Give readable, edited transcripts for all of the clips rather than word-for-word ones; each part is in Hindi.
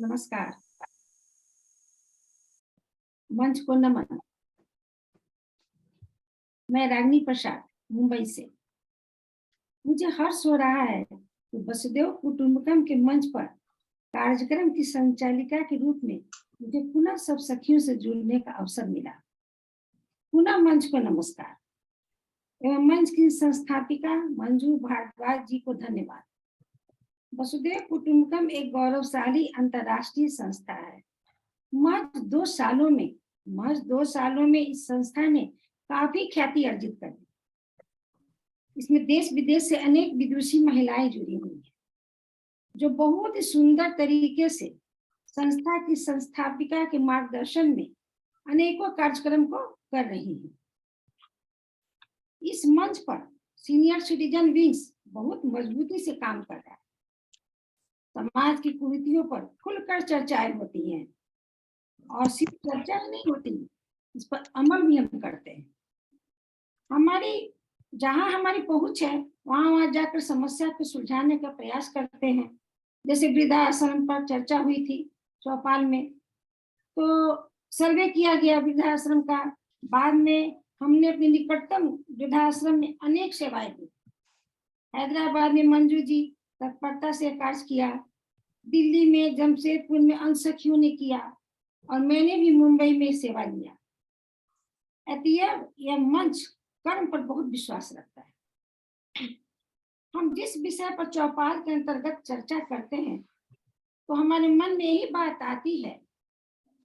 नमस्कार। मंच को नमन। मैं रागिनी प्रसाद, मुंबई से। मुझे हर्ष हो रहा है कि वसुदेव कुटुंबकम के मंच पर कार्यक्रम की संचालिका के रूप में मुझे पुनः सब सखियों से जुड़ने का अवसर मिला। पुनः मंच को नमस्कार एवं मंच की संस्थापिका मंजू भारद्वाज जी को धन्यवाद। वसुदेव कुटुंबकम एक गौरवशाली अंतर्राष्ट्रीय संस्था है। महज 2 सालों में इस संस्था ने काफी ख्याति अर्जित कर ली। इसमें देश विदेश से अनेक विदुषी महिलाएं जुड़ी हुई हैं, जो बहुत ही सुंदर तरीके से संस्था की संस्थापिका के मार्गदर्शन में अनेकों कार्यक्रम को कर रही हैं। इस मंच पर सीनियर सिटीजन विंग्स बहुत मजबूती से काम कर रहा है। समाज की कुरीतियों पर खुलकर चर्चाएं होती हैं और सिर्फ चर्चा नहीं होती, इस पर अमल भी हम करते हैं। जहां हमारी पहुंच है वहां जाकर समस्या को सुलझाने का प्रयास करते हैं। जैसे वृद्धाश्रम पर चर्चा हुई थी चौपाल में, तो सर्वे किया गया वृद्धाश्रम का। बाद में हमने अपने निकटतम वृद्धाश्रम में अनेक सेवाएं दी। हैदराबाद में मंजू जी तत्परता से कार्य किया, दिल्ली में जमशेदपुर में अंशसखियों ने किया और मैंने भी मुंबई में सेवा लिया। यह मंच कर्म पर बहुत विश्वास रखता है। हम जिस विषय पर चौपाल के अंतर्गत चर्चा करते हैं तो हमारे मन में यही बात आती है,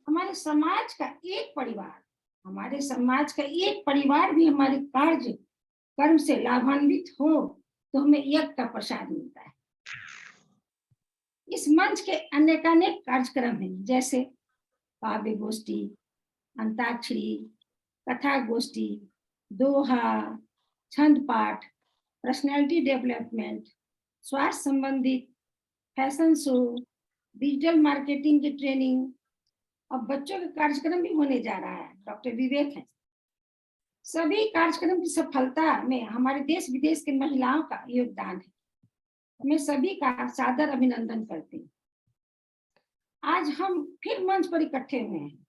हमारे समाज का एक परिवार भी हमारे कार्य कर्म से लाभान्वित हो तो हमें यज्ञ का प्रसाद मिलता है। इस मंच के अनेकानेक कार्यक्रम हैं, जैसे काव्य गोष्ठी, अंताक्षरी, कथा गोष्ठी, दोहा, छंद पाठ, पर्सनैलिटी डेवलपमेंट, स्वास्थ्य संबंधित, फैशन शो, डिजिटल मार्केटिंग की ट्रेनिंग। अब बच्चों का कार्यक्रम भी होने जा रहा है, डॉक्टर विवेक है। सभी कार्यक्रम की सफलता में हमारे देश विदेश के महिलाओं का योगदान है। मैं सभी का सादर अभिनंदन करती हूँ। आज हम फिर मंच पर इकट्ठे हुए हैं।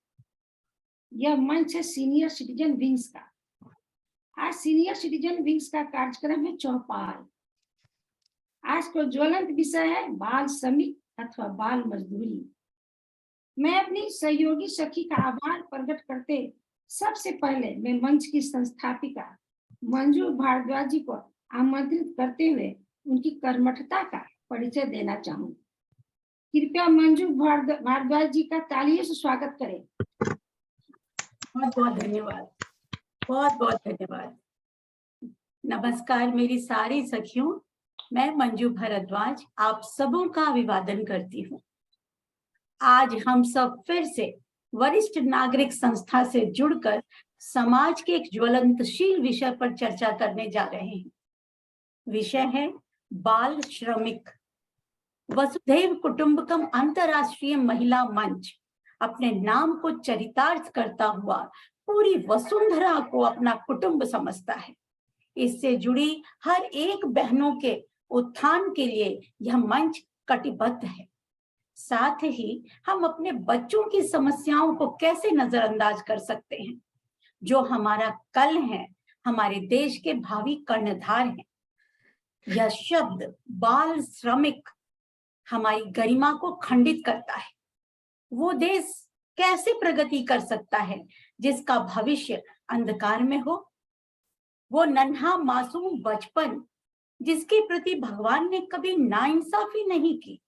यह मंच है सीनियर सिटीजन विंग्स का। आज सीनियर सिटीजन विंग्स का कार्यक्रम है चौपाल। आज का ज्वलंत विषय है बाल श्रमिक अथवा बाल मजदूरी। मैं अपनी सहयोगी सखी का आभार प्रकट करते सबसे पहले मैं मंच की संस्थापिका मंजू भारद्वाज जी को आमंत्रित करते हुए उनकी कर्मठता का परिचय देना चाहूंगी। कृपया मंजू भारद्वाज जी का तालियों से स्वागत करें। बहुत बहुत धन्यवाद, बहुत बहुत धन्यवाद। नमस्कार मेरी सारी सखियों, मैं मंजू भारद्वाज आप सबों का अभिवादन करती हूँ। आज हम सब फिर से वरिष्ठ नागरिक संस्था से जुड़कर समाज के एक ज्वलंतशील विषय पर चर्चा करने जा रहे हैं। विषय है बाल श्रमिक। वसुधैव कुटुंबकम अंतर्राष्ट्रीय महिला मंच अपने नाम को चरितार्थ करता हुआ पूरी वसुंधरा को अपना कुटुंब समझता है। इससे जुड़ी हर एक बहनों के उत्थान के लिए यह मंच कटिबद्ध है। साथ ही हम अपने बच्चों की समस्याओं को कैसे नजरअंदाज कर सकते हैं, जो हमारा कल है, हमारे देश के भावी कर्णधार हैं। यह शब्द बाल श्रमिक हमारी गरिमा को खंडित करता है। वो देश कैसे प्रगति कर सकता है जिसका भविष्य अंधकार में हो? वो नन्हा मासूम बचपन जिसके प्रति भगवान ने कभी नाइंसाफी नहीं की।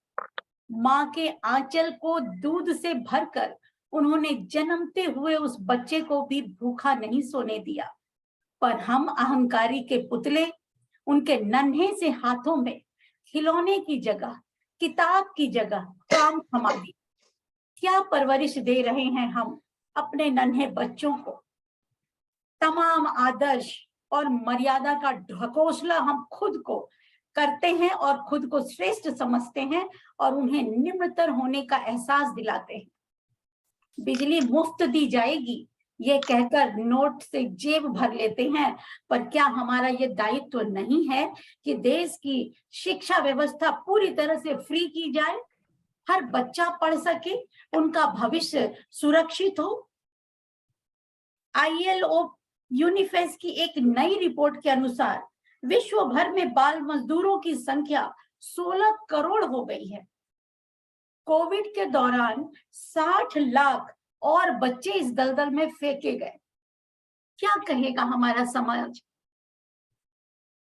माँ के आंचल को दूध से भरकर उन्होंने जन्मते हुए उस बच्चे को भी भूखा नहीं सोने दिया, पर हम अहंकारी के पुतले उनके नन्हे से हाथों में खिलौने की जगह, किताब की जगह काम थमा दी। क्या परवरिश दे रहे हैं हम अपने नन्हे बच्चों को? तमाम आदर्श और मर्यादा का ढकोसला हम खुद को करते हैं और खुद को श्रेष्ठ समझते हैं और उन्हें निम्नतर होने का एहसास दिलाते हैं। बिजली मुफ्त दी जाएगी ये कहकर नोट से जेब भर लेते हैं, पर क्या हमारा ये दायित्व नहीं है कि देश की शिक्षा व्यवस्था पूरी तरह से फ्री की जाए? हर बच्चा पढ़ सके, उनका भविष्य सुरक्षित हो। ILO यूनिफेस की एक नई रिपोर्ट के अनुसार विश्व भर में बाल मजदूरों की संख्या 16 करोड़ हो गई है। कोविड के दौरान 60 लाख और बच्चे इस दलदल में फेंके गए। क्या कहेगा हमारा समाज?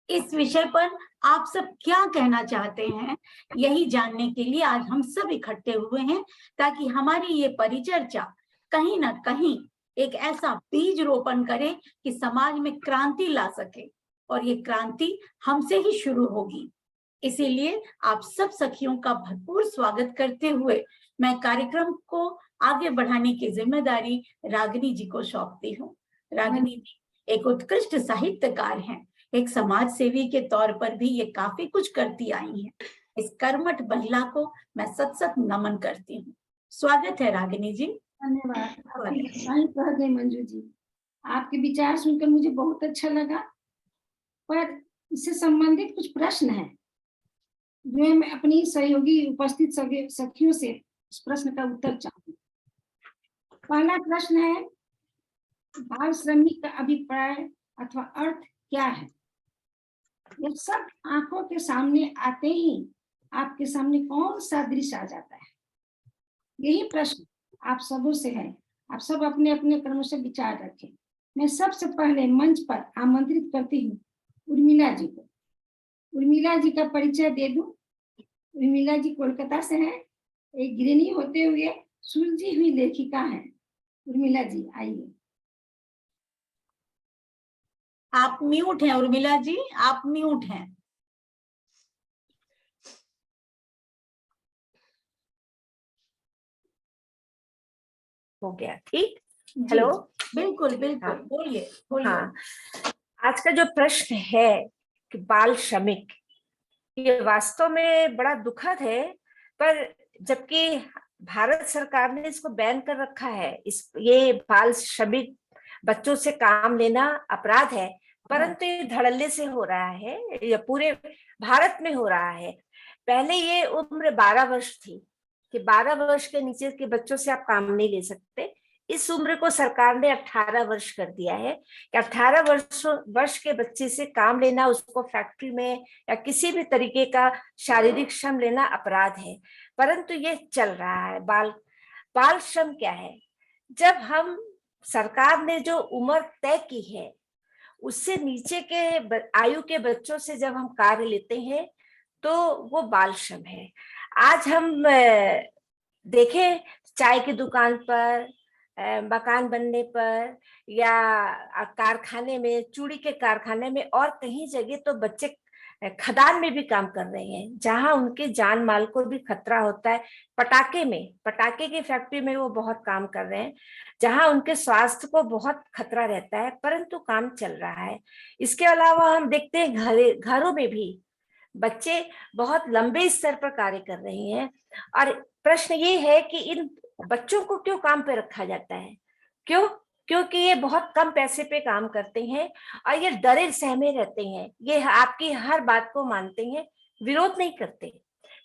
इस विषय पर आप सब क्या कहना चाहते हैं, यही जानने के लिए आज हम सब इकट्ठे हुए हैं, ताकि हमारी ये परिचर्चा कहीं ना कहीं एक ऐसा बीज रोपण करे कि समाज में क्रांति ला सके, और ये क्रांति हमसे ही शुरू होगी। इसीलिए आप सब सखियों का भरपूर स्वागत करते हुए मैं कार्यक्रम को आगे बढ़ाने की जिम्मेदारी रागिनी जी को सौंपती हूँ। रागिनी जी एक उत्कृष्ट साहित्यकार हैं, एक समाज सेवी के तौर पर भी ये काफी कुछ करती आई हैं। इस कर्मठ महिला को मैं सत सत नमन करती हूँ। स्वागत है रागिनी जी। धन्यवाद। कह गए मंजू जी, आपके विचार सुनकर मुझे बहुत अच्छा लगा, पर इससे संबंधित कुछ प्रश्न हैं जो मैं अपनी सहयोगी उपस्थित सखियों से इस प्रश्न का उत्तर चाहूंगी। पहला प्रश्न है, बाल श्रमिक का अभिप्राय अथवा अर्थ क्या है? ये सब आंखों के सामने आते ही आपके सामने कौन सा दृश्य आ जाता है? यही प्रश्न आप सबों से है। आप सब अपने अपने क्रम से विचार रखें। मैं सबसे पहले मंच पर आमंत्रित करती हूँ उर्मिला जी को। उर्मिला जी का परिचय दे दूं। उर्मिला जी कोलकाता से हैं, एक गृहिणी होते हुए सुलझी हुई लेखिका हैं। उर्मिला जी आइए। आप म्यूट हैं उर्मिला जी, आप म्यूट हैं। हो गया, ठीक। हेलो। बिल्कुल बिल्कुल, हाँ। बोलिए बोलिए। हाँ, आज का जो प्रश्न है कि बाल श्रमिक, ये वास्तव में बड़ा दुखद है, पर जबकि भारत सरकार ने इसको बैन कर रखा है, ये बाल श्रमिक बच्चों से काम लेना अपराध है, परंतु ये धड़ल्ले से हो रहा है, ये पूरे भारत में हो रहा है। पहले ये उम्र 12 वर्ष थी कि 12 वर्ष के नीचे के बच्चों से आप काम नहीं ले सकते। इस उम्र को सरकार ने 18 वर्ष कर दिया है कि 18 वर्ष के बच्चे से काम लेना, उसको फैक्ट्री में या किसी भी तरीके का शारीरिक श्रम लेना अपराध है। परंतु ये चल रहा है। बाल श्रम क्या है? जब हम सरकार ने जो उम्र तय की है उससे नीचे के आयु के बच्चों से जब हम कार्य लेते हैं तो वो बाल श्रम है। आज हम देखें, चाय की दुकान पर, मकान बनने पर, या कारखाने में, चूड़ी के कारखाने में और कहीं जगह तो बच्चे खदान में भी काम कर रहे हैं, जहां उनके जान माल को भी खतरा होता है। पटाखे की फैक्ट्री में वो बहुत काम कर रहे हैं, जहां उनके स्वास्थ्य को बहुत खतरा रहता है, परंतु काम चल रहा है। इसके अलावा हम देखते हैं घरों में भी बच्चे बहुत लंबे स्तर पर कार्य कर रहे हैं। और प्रश्न ये है कि इन बच्चों को क्यों काम पे रखा जाता है? क्योंकि ये बहुत कम पैसे पे काम करते हैं और ये डरे सहमे रहते हैं, ये आपकी हर बात को मानते हैं, विरोध नहीं करते।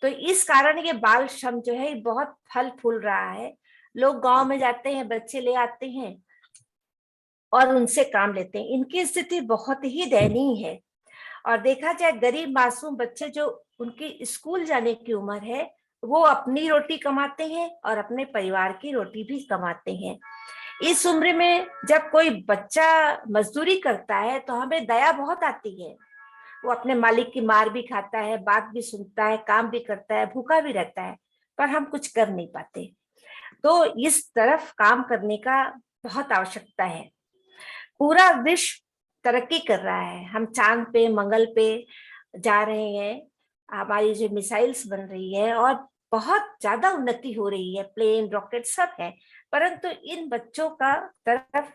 तो इस कारण ये बाल श्रम जो है बहुत फल फूल रहा है। लोग गांव में जाते हैं, बच्चे ले आते हैं और उनसे काम लेते हैं। इनकी स्थिति बहुत ही दयनीय है। और देखा जाए, गरीब मासूम बच्चे जो उनकी स्कूल जाने की उम्र है, वो अपनी रोटी कमाते हैं और अपने परिवार की रोटी भी कमाते हैं। इस उम्र में जब कोई बच्चा मजदूरी करता है तो हमें दया बहुत आती है। वो अपने मालिक की मार भी खाता है, बात भी सुनता है, काम भी करता है, भूखा भी रहता है, पर हम कुछ कर नहीं पाते। तो इस तरफ काम करने का बहुत आवश्यकता है। पूरा विश्व तरक्की कर रहा है, हम चांद पे, मंगल पे जा रहे हैं, हमारी जो मिसाइल्स बन रही है और बहुत ज्यादा उन्नति हो रही है, प्लेन, रॉकेट सब है, परंतु इन बच्चों का तरफ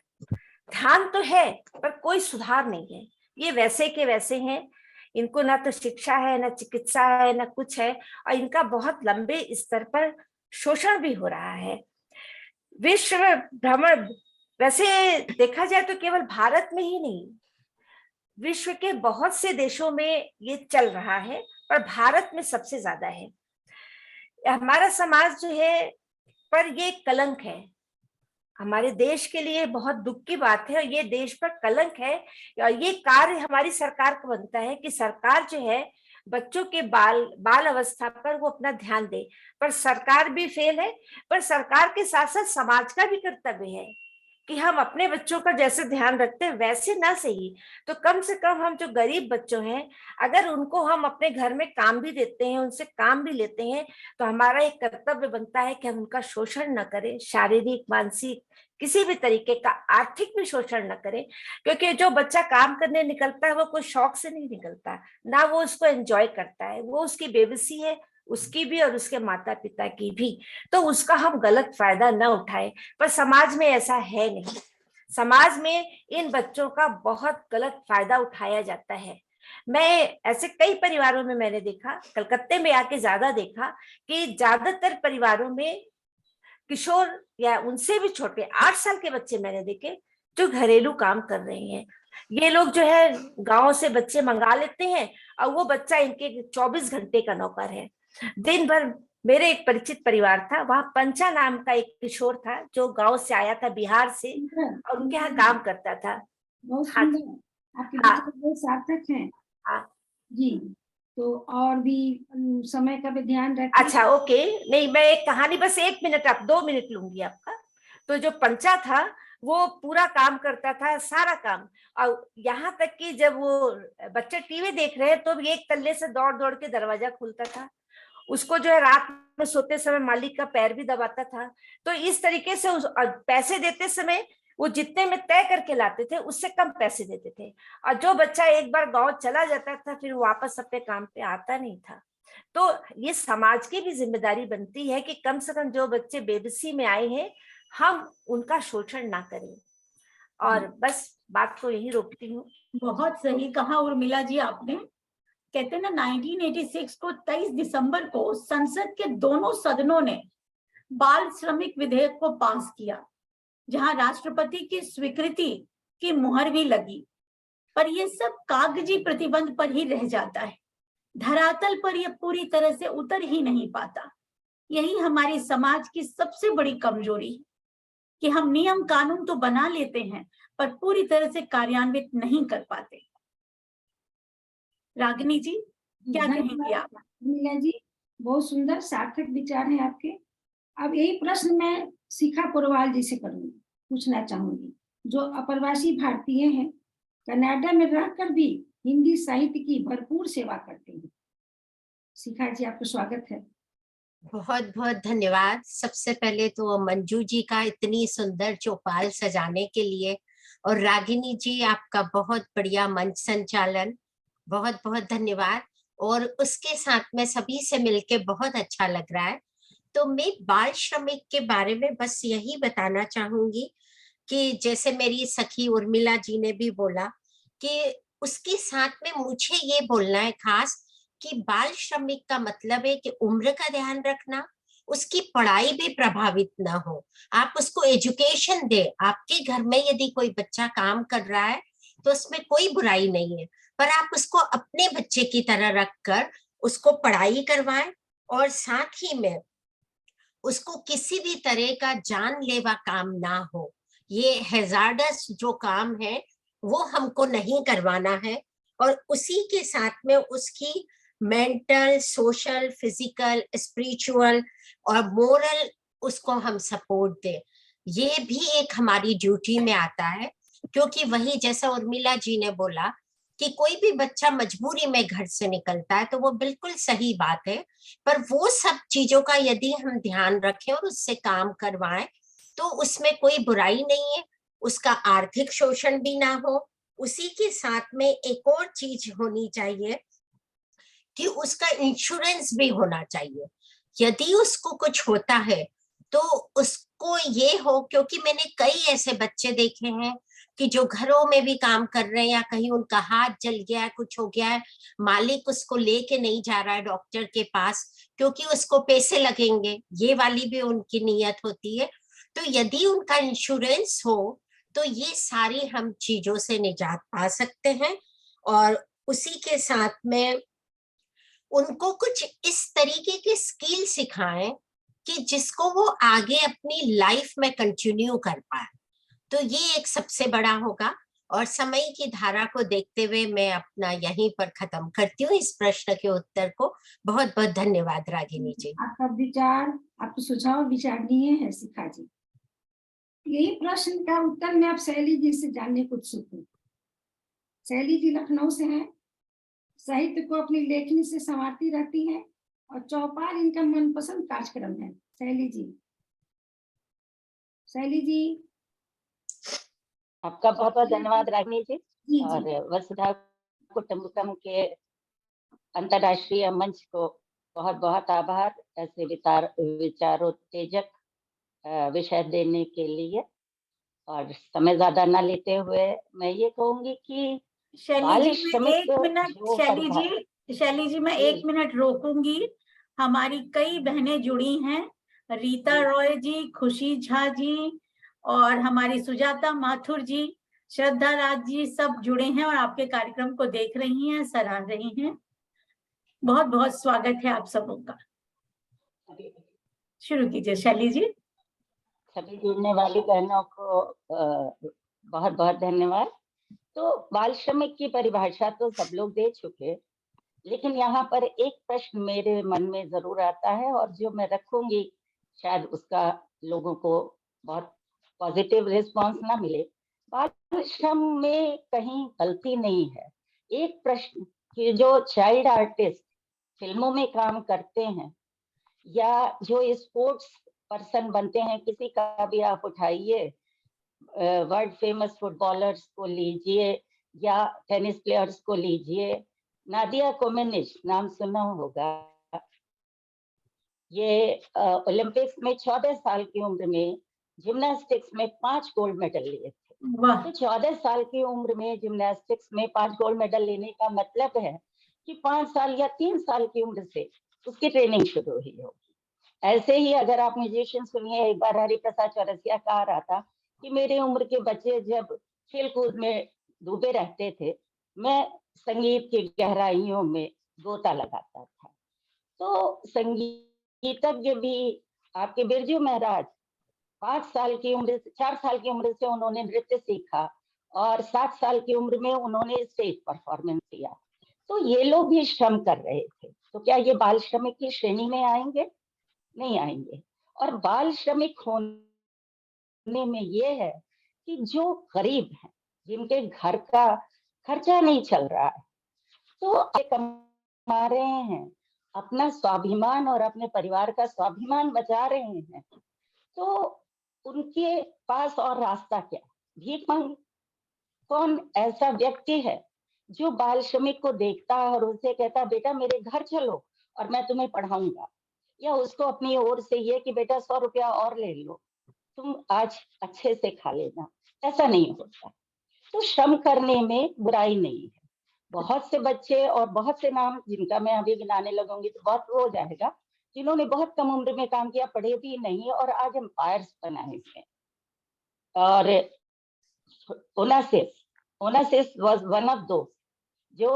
ध्यान तो है पर कोई सुधार नहीं है। ये वैसे के वैसे हैं, इनको ना तो शिक्षा है, ना चिकित्सा है, ना कुछ है, और इनका बहुत लंबे स्तर पर शोषण भी हो रहा है। विश्व भ्रमण वैसे देखा जाए तो केवल भारत में ही नहीं, विश्व के बहुत से देशों में ये चल रहा है, पर भारत में सबसे ज्यादा है। हमारा समाज जो है, पर ये कलंक है, हमारे देश के लिए बहुत दुख की बात है, और ये देश पर कलंक है। और ये कार्य हमारी सरकार को बनता है कि सरकार जो है बच्चों के बाल अवस्था पर वो अपना ध्यान दे। पर सरकार भी फेल है, पर सरकार के साथ साथ समाज का भी कर्तव्य है कि हम अपने बच्चों का जैसे ध्यान रखते हैं वैसे ना सही तो कम से कम हम जो गरीब बच्चों हैं, अगर उनको हम अपने घर में काम भी देते हैं, उनसे काम भी लेते हैं, तो हमारा एक कर्तव्य बनता है कि हम उनका शोषण न करें, शारीरिक, मानसिक, किसी भी तरीके का आर्थिक भी शोषण न करें। क्योंकि जो बच्चा काम करने निकलता है वो कोई शौक से नहीं निकलता, ना वो उसको एंजॉय करता है, वो उसकी बेबसी है, उसकी भी और उसके माता पिता की भी। तो उसका हम गलत फायदा न उठाएं। पर समाज में ऐसा है नहीं, समाज में इन बच्चों का बहुत गलत फायदा उठाया जाता है। मैं ऐसे कई परिवारों में मैंने देखा, कलकत्ते में आके ज्यादा देखा कि ज्यादातर परिवारों में किशोर या उनसे भी छोटे 8 साल के बच्चे मैंने देखे जो घरेलू काम कर रहे हैं। ये लोग जो है गांव से बच्चे मंगा लेते हैं और वो बच्चा इनके 24 घंटे का नौकर है। दिन भर मेरे एक परिचित परिवार था, वहां पंचा नाम का एक किशोर था जो गांव से आया था बिहार से, और उनके यहाँ काम करता था। बहुत हाँ सुंदर, आपकी हाँ बात बहुत सार्थक है हाँ। जी। तो और भी समय का भी ध्यान रखें। अच्छा ओके, नहीं मैं एक कहानी, बस 1 मिनट, आप 2 मिनट लूंगी आपका। तो जो पंचा था वो पूरा काम करता था, सारा काम। और यहाँ तक कि जब वो बच्चे टीवी देख रहे हैं तो भी एक तल्ले से दौड़ दौड़ के दरवाजा खुलता था। उसको जो है रात में सोते समय मालिक का पैर भी दबाता था। तो इस तरीके से पैसे देते समय वो जितने में तय करके लाते थे उससे कम पैसे देते थे। और जो बच्चा एक बार गांव चला जाता था फिर वापस अपने काम पे आता नहीं था। तो ये समाज की भी जिम्मेदारी बनती है कि कम से कम जो बच्चे बेबसी में आए हैं हम उनका शोषण ना करें। और बस बात को यही रोकती हूँ। बहुत सही कहा उर्मिला जी आपने। कहते हैं ना 1986 को 23 दिसंबर को संसद के दोनों सदनों ने बाल श्रमिक विधेयक को पास किया, जहां राष्ट्रपति की स्वीकृति की मुहर भी लगी। पर यह सब कागजी प्रतिबंध पर ही रह जाता है, धरातल पर यह पूरी तरह से उतर ही नहीं पाता। यही हमारी समाज की सबसे बड़ी कमजोरी है कि हम नियम कानून तो बना लेते हैं पर पूरी तरह से कार्यान्वित नहीं कर पाते। रागिनी जी क्या कहेंगी आप? मीला जी, बहुत सुंदर सार्थक विचार हैं आपके। अब यही प्रश्न मैं शिखा पुरवाल जी से करूंगी, पूछना चाहूंगी, जो अप्रवासी भारतीय हैं, कनाडा में रहकर भी हिंदी साहित्य की भरपूर सेवा करते हैं। शिखा जी, आपका स्वागत है। बहुत बहुत धन्यवाद। सबसे पहले तो मंजू जी का इतनी सुंदर चौपाल सजाने के लिए, और रागिनी जी आपका बहुत बढ़िया मंच संचालन, बहुत बहुत धन्यवाद। और उसके साथ में सभी से मिलके बहुत अच्छा लग रहा है। तो मैं बाल श्रमिक के बारे में बस यही बताना चाहूंगी कि जैसे मेरी सखी उर्मिला जी ने भी बोला कि उसके साथ में मुझे ये बोलना है खास कि बाल श्रमिक का मतलब है कि उम्र का ध्यान रखना, उसकी पढ़ाई भी प्रभावित ना हो, आप उसको एजुकेशन दे। आपके घर में यदि कोई बच्चा काम कर रहा है तो उसमें कोई बुराई नहीं है, पर आप उसको अपने बच्चे की तरह रखकर उसको पढ़ाई करवाएं, और साथ ही में उसको किसी भी तरह का जानलेवा काम ना हो। ये हैजार्डस जो काम है वो हमको नहीं करवाना है, और उसी के साथ में उसकी मेंटल, सोशल, फिजिकल, स्पिरिचुअल और मोरल उसको हम सपोर्ट दें। ये भी एक हमारी ड्यूटी में आता है, क्योंकि वही जैसा उर्मिला जी ने बोला कि कोई भी बच्चा मजबूरी में घर से निकलता है तो वो बिल्कुल सही बात है, पर वो सब चीजों का यदि हम ध्यान रखें और उससे काम करवाएं तो उसमें कोई बुराई नहीं है, उसका आर्थिक शोषण भी ना हो। उसी के साथ में एक और चीज होनी चाहिए कि उसका इंश्योरेंस भी होना चाहिए। यदि उसको कुछ होता है तो उसको ये हो, क्योंकि मैंने कई ऐसे बच्चे देखे हैं कि जो घरों में भी काम कर रहे हैं या कहीं उनका हाथ जल गया है, कुछ हो गया है, मालिक उसको लेके नहीं जा रहा है डॉक्टर के पास क्योंकि उसको पैसे लगेंगे, ये वाली भी उनकी नीयत होती है। तो यदि उनका इंश्योरेंस हो तो ये सारी हम चीजों से निजात पा सकते हैं। और उसी के साथ में उनको कुछ इस तरीके के स्किल सिखाएं कि जिसको वो आगे अपनी लाइफ में कंटिन्यू कर पाए। तो ये एक सबसे बड़ा होगा। और समय की धारा को देखते हुए मैं अपना यहीं पर खत्म करती हूँ इस प्रश्न के उत्तर को। बहुत बहुत धन्यवाद रागिनी जी। आपका विचार, आपके सुझाव विचारणीय है शिखा जी। यही प्रश्न का उत्तर मैं आप शैली जी से जानने को उत्सुक हूँ। शैली जी लखनऊ से हैं, साहित्य को अपनी लेखनी से संवारती रहती हैं और चौपाल इनका मनपसंद कार्यक्रम है। शैली जी, शैली जी। आपका बहुत बहुत धन्यवाद रागिनी जी। जी और जी। वसुधा कुटुंबकम के अंतर्राष्ट्रीय मंच को बहुत बहुत आभार ऐसे विचारोत्तेजक विषय देने के लिए। और समय ज्यादा न लेते हुए मैं ये कहूंगी कि शैली जी मैं एक मिनट, शैली जी मैं एक मिनट रोकूंगी। हमारी कई बहनें जुड़ी हैं, रीता रॉय जी, खुशी झा जी और हमारी सुजाता माथुर जी, श्रद्धा राज जी, सब जुड़े हैं और आपके कार्यक्रम को देख रही हैं, सराह रही हैं। बहुत बहुत स्वागत है आप सबों का। शुरू कीजिए शैली जी। सभी जुड़ने वाली बहनों को बहुत बहुत धन्यवाद। तो बाल श्रमिक की परिभाषा तो सब लोग दे चुके, लेकिन यहाँ पर एक प्रश्न मेरे मन में जरूर आता है और जो मैं रखूंगी, शायद उसका लोगों को बहुत पॉजिटिव रिस्पांस ना मिले। बाल श्रम में कहीं गलती नहीं है। एक प्रश्न कि जो चाइल्ड आर्टिस्ट फिल्मों में काम करते हैं या जो स्पोर्ट्स पर्सन बनते हैं, किसी का भी आप उठाइए, वर्ल्ड फेमस फुटबॉलर्स को लीजिए या टेनिस प्लेयर्स को लीजिए, नादिया कोमेनिच नाम सुना होगा। ये ओलंपिक्स में 14 साल की उम्र में जिम्नास्टिक्स में 5 गोल्ड मेडल लिए थे। तो 14 साल की उम्र में जिम्नास्टिक्स में 5 गोल्ड मेडल लेने का मतलब है कि 5 साल या 3 साल की उम्र से उसकी ट्रेनिंग शुरू हुई होगी। ऐसे ही अगर आप म्यूजिशियन सुनिए, एक बार हरिप्रसाद चौरसिया कह रहा था कि मेरे उम्र के बच्चे जब खेल कूद में डूबे रहते थे, मैं संगीत की गहराइयों में गोता लगाता था। तो संगीतज्ञ भी आपके बिरजू महाराज 5 साल की उम्र से, 4 साल की उम्र से उन्होंने नृत्य सीखा और 7 साल की उम्र में उन्होंने स्टेज परफॉर्मेंस दिया। तो ये लोग भी श्रम कर रहे थे। तो क्या ये बाल श्रमिक की श्रेणी में आएंगे? नहीं आएंगे। और बाल श्रमिक होने में ये है कि जो गरीब हैं, जिनके घर का खर्चा नहीं चल रहा है, तो कमा रहे हैं, अपना स्वाभिमान और अपने परिवार का स्वाभिमान बचा रहे हैं, तो उनके पास और रास्ता क्या? भीख मांगे। कौन ऐसा व्यक्ति है जो बाल श्रमिक को देखता है और उसे कहता बेटा मेरे घर चलो और मैं तुम्हें पढ़ाऊंगा, या उसको अपनी ओर से ये कि बेटा 100 रुपया और ले लो, तुम आज अच्छे से खा लेना? ऐसा नहीं होता। तो श्रम करने में बुराई नहीं है। बहुत से बच्चे और बहुत से नाम जिनका मैं अभी गिनाने लगूंगी तो बहुत हो जाएगा, जिन्होंने बहुत कम उम्र में काम किया, पढ़े भी नहीं और आज एम्पायर्स बनाए हैं। और ओनासिस वाज वन ऑफ दो जो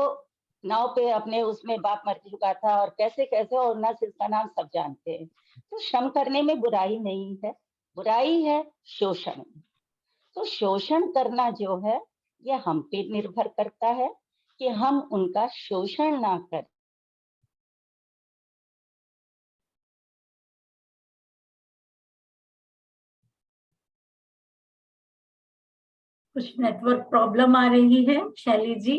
नाव पे अपने उसमें बाप मर चुका था और कैसे कैसे, और ओनासिस का नाम सब जानते हैं। तो श्रम करने में बुराई नहीं है, बुराई है शोषण। तो शोषण करना जो है ये हम पे निर्भर करता है कि हम उनका शोषण ना करें। कुछ नेटवर्क प्रॉब्लम आ रही है शैली जी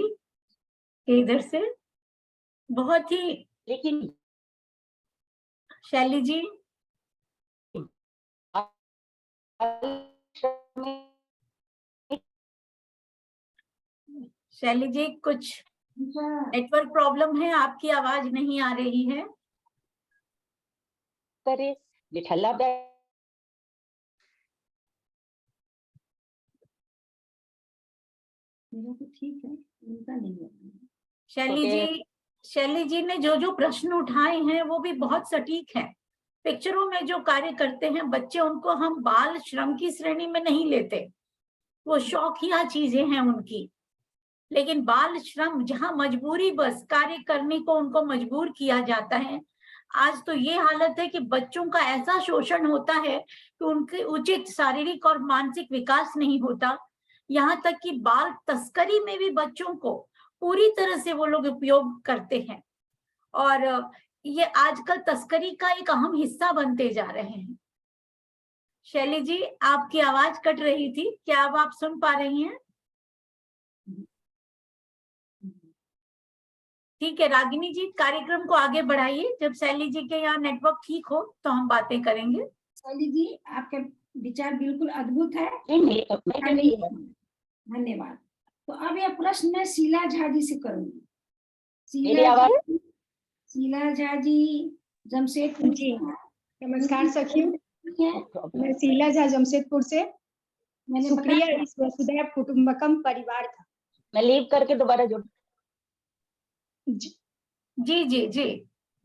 के इधर से, बहुत ही। लेकिन शैली जी शैली जी कुछ नेटवर्क प्रॉब्लम है, आपकी आवाज नहीं आ रही है। करे विठला मेरा तो ठीक है, उनका नहीं है। शैली जी ने जो जो प्रश्न उठाए हैं वो भी बहुत सटीक है। पिक्चरों में जो कार्य करते हैं बच्चे, उनको हम बाल श्रम की श्रेणी में नहीं लेते, वो शौकिया चीजें हैं उनकी। लेकिन बाल श्रम जहाँ मजबूरी बस कार्य करने को उनको मजबूर किया जाता है, आज तो ये हालत है कि बच्चों का ऐसा शोषण होता है कि उनके उचित शारीरिक और मानसिक विकास नहीं होता। यहाँ तक कि बाल तस्करी में भी बच्चों को पूरी तरह से वो लोग उपयोग करते हैं और ये आजकल तस्करी का एक अहम हिस्सा बनते जा रहे हैं। शैली जी, आपकी आवाज कट रही थी, क्या अब आप सुन पा रही हैं? ठीक है रागिनी जी, कार्यक्रम को आगे बढ़ाइए। जब शैली जी के यहाँ नेटवर्क ठीक हो तो हम बातें करेंगे। शैली जी, आपके विचार बिल्कुल अद्भुत है। धन्यवाद। तो अब यह प्रश्न मैं शीला झा जी से करूंगी। शीला झा जी जमशेदपुर जी, नमस्कार सखियों, मैं शीला झा जमशेदपुर से। शुक्रिया इस वसुधैव कुटुंबकम परिवार का। मैं लीव करके दोबारा जुड़। जी जी जी जी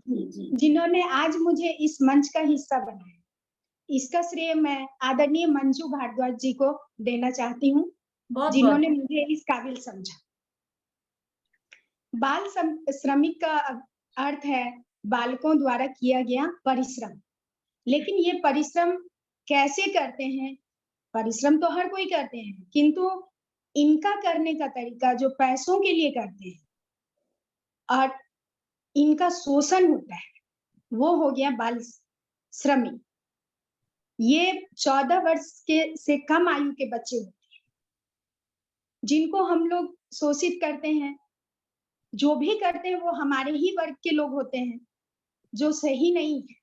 जी, जिन्होंने आज मुझे इस मंच का हिस्सा बनाया, इसका श्रेय मैं आदरणीय मंजू भारद्वाज जी को देना चाहती हूँ, जिन्होंने मुझे इस काबिल समझा। बाल श्रमिक का अर्थ है बालकों द्वारा किया गया परिश्रम। लेकिन ये परिश्रम कैसे करते हैं? परिश्रम तो हर कोई करते हैं, किंतु इनका करने का तरीका जो पैसों के लिए करते हैं और इनका शोषण होता है, वो हो गया बाल श्रमिक। ये 14 वर्ष के से कम आयु के बच्चे होते हैं, जिनको हम लोग शोषित करते हैं। जो भी करते हैं वो हमारे ही वर्ग के लोग होते हैं, जो सही नहीं है।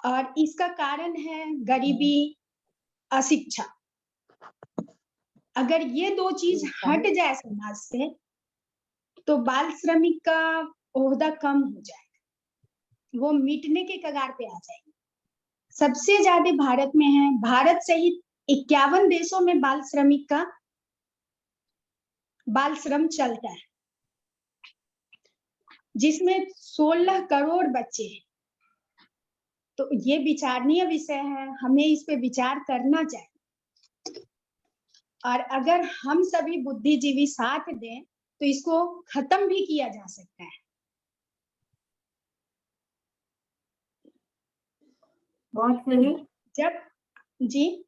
और इसका कारण है गरीबी, अशिक्षा। अगर ये दो चीज हट जाए समाज से तो बाल श्रमिक का ओहदा कम हो जाएगा, वो मिटने के कगार पे आ जाएगा। सबसे ज्यादा भारत में है। भारत सहित 51 देशों में बाल श्रमिक का बाल श्रम चलता है, जिसमें 16 करोड़ बच्चे हैं। तो ये विचारणीय विषय है, हमें इस पे विचार करना चाहिए। और अगर हम सभी बुद्धिजीवी साथ दें तो इसको खत्म भी किया जा सकता है। बहुत सही। जब जी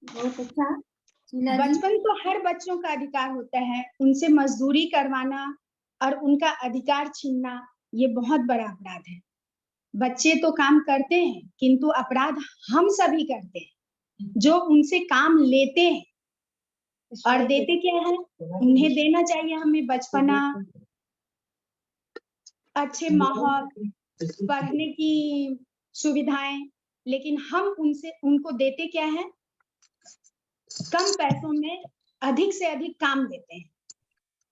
बहुत अच्छा। बचपन तो हर बच्चों का अधिकार होता है, उनसे मजदूरी करवाना और उनका अधिकार छीनना ये बहुत बड़ा अपराध है। बच्चे तो काम करते हैं, किंतु अपराध हम सभी करते हैं जो उनसे काम लेते हैं। और देते क्या है? उन्हें देना चाहिए हमें बचपना, अच्छे माहौल, पढ़ने की सुविधाएं, लेकिन हम उनको देते क्या है? कम पैसों में अधिक से अधिक काम देते हैं।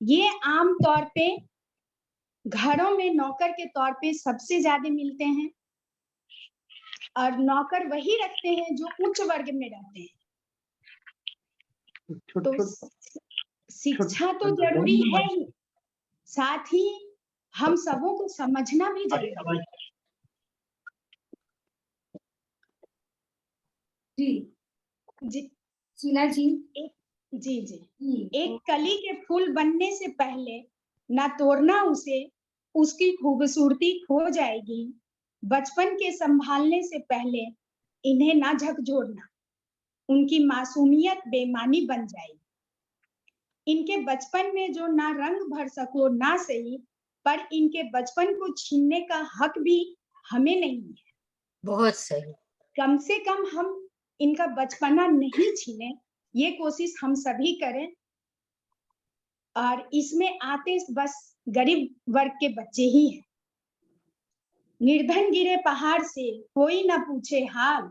ये आम तौर पे घरों में नौकर के तौर पे सबसे ज्यादा मिलते हैं, और नौकर वही रखते हैं जो उच्च वर्ग में रहते हैं। तो शिक्षा तो जरूरी है ही, साथ ही हम सबों को समझना भी जरूरी है। जी शीला जी, एक कली के फूल बनने से पहले ना तोड़ना उसे, उसकी खूबसूरती खो जाएगी। बचपन के संभालने से पहले इन्हें ना झकझोरना, उनकी मासूमियत बेमानी बन जाएगी। इनके बचपन में जो ना रंग भर सको ना सही, पर इनके बचपन को छीनने का हक भी हमें नहीं है। बहुत सही। कम से कम हम इनका बचपना नहीं छीने, ये कोशिश हम सभी करें। और इसमें आते बस गरीब वर्ग के बच्चे ही हैं। निर्धन गिरे पहाड़ से कोई ना पूछे हाल,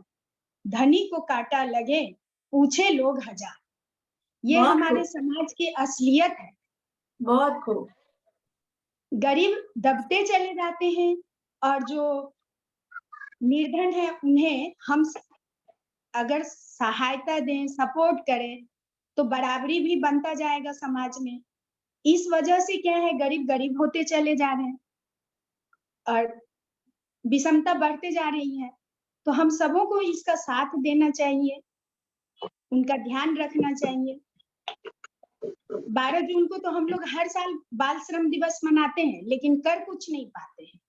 धनी को काटा लगे पूछे लोग हजार। ये हमारे समाज की असलियत है। बहुत खूब। गरीब दबते चले जाते हैं और जो निर्धन है उन्हें हम अगर सहायता दें, सपोर्ट करें, तो बराबरी भी बनता जाएगा समाज में। इस वजह से क्या है, गरीब गरीब होते चले जा रहे हैं और विषमता बढ़ते जा रही है। तो हम सबों को इसका साथ देना चाहिए। उनका ध्यान रखना चाहिए। 12 जून को तो हम लोग हर साल बाल श्रम दिवस मनाते हैं, लेकिन कर कुछ नहीं पाते हैं।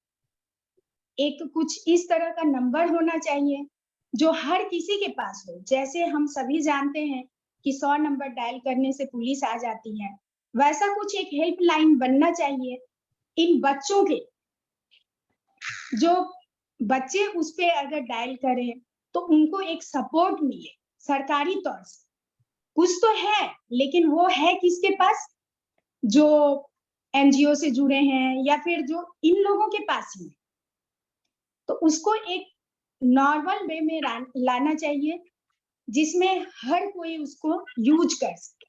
एक कुछ इस तरह का नंबर होना चाहिए जो हर किसी के पास हो। जैसे हम सभी जानते हैं कि 100 नंबर डायल करने से पुलिस आ जाती है, वैसा कुछ एक हेल्पलाइन बनना चाहिए इन बच्चों के, जो बच्चे उस पे अगर डायल करें तो उनको एक सपोर्ट मिले सरकारी तौर से। कुछ तो है, लेकिन वो है किसके पास? जो एनजीओ से जुड़े हैं या फिर जो इन लोगों के पास ही है। तो उसको एक नॉर्मल वे में लाना चाहिए जिसमें हर कोई उसको यूज कर सके।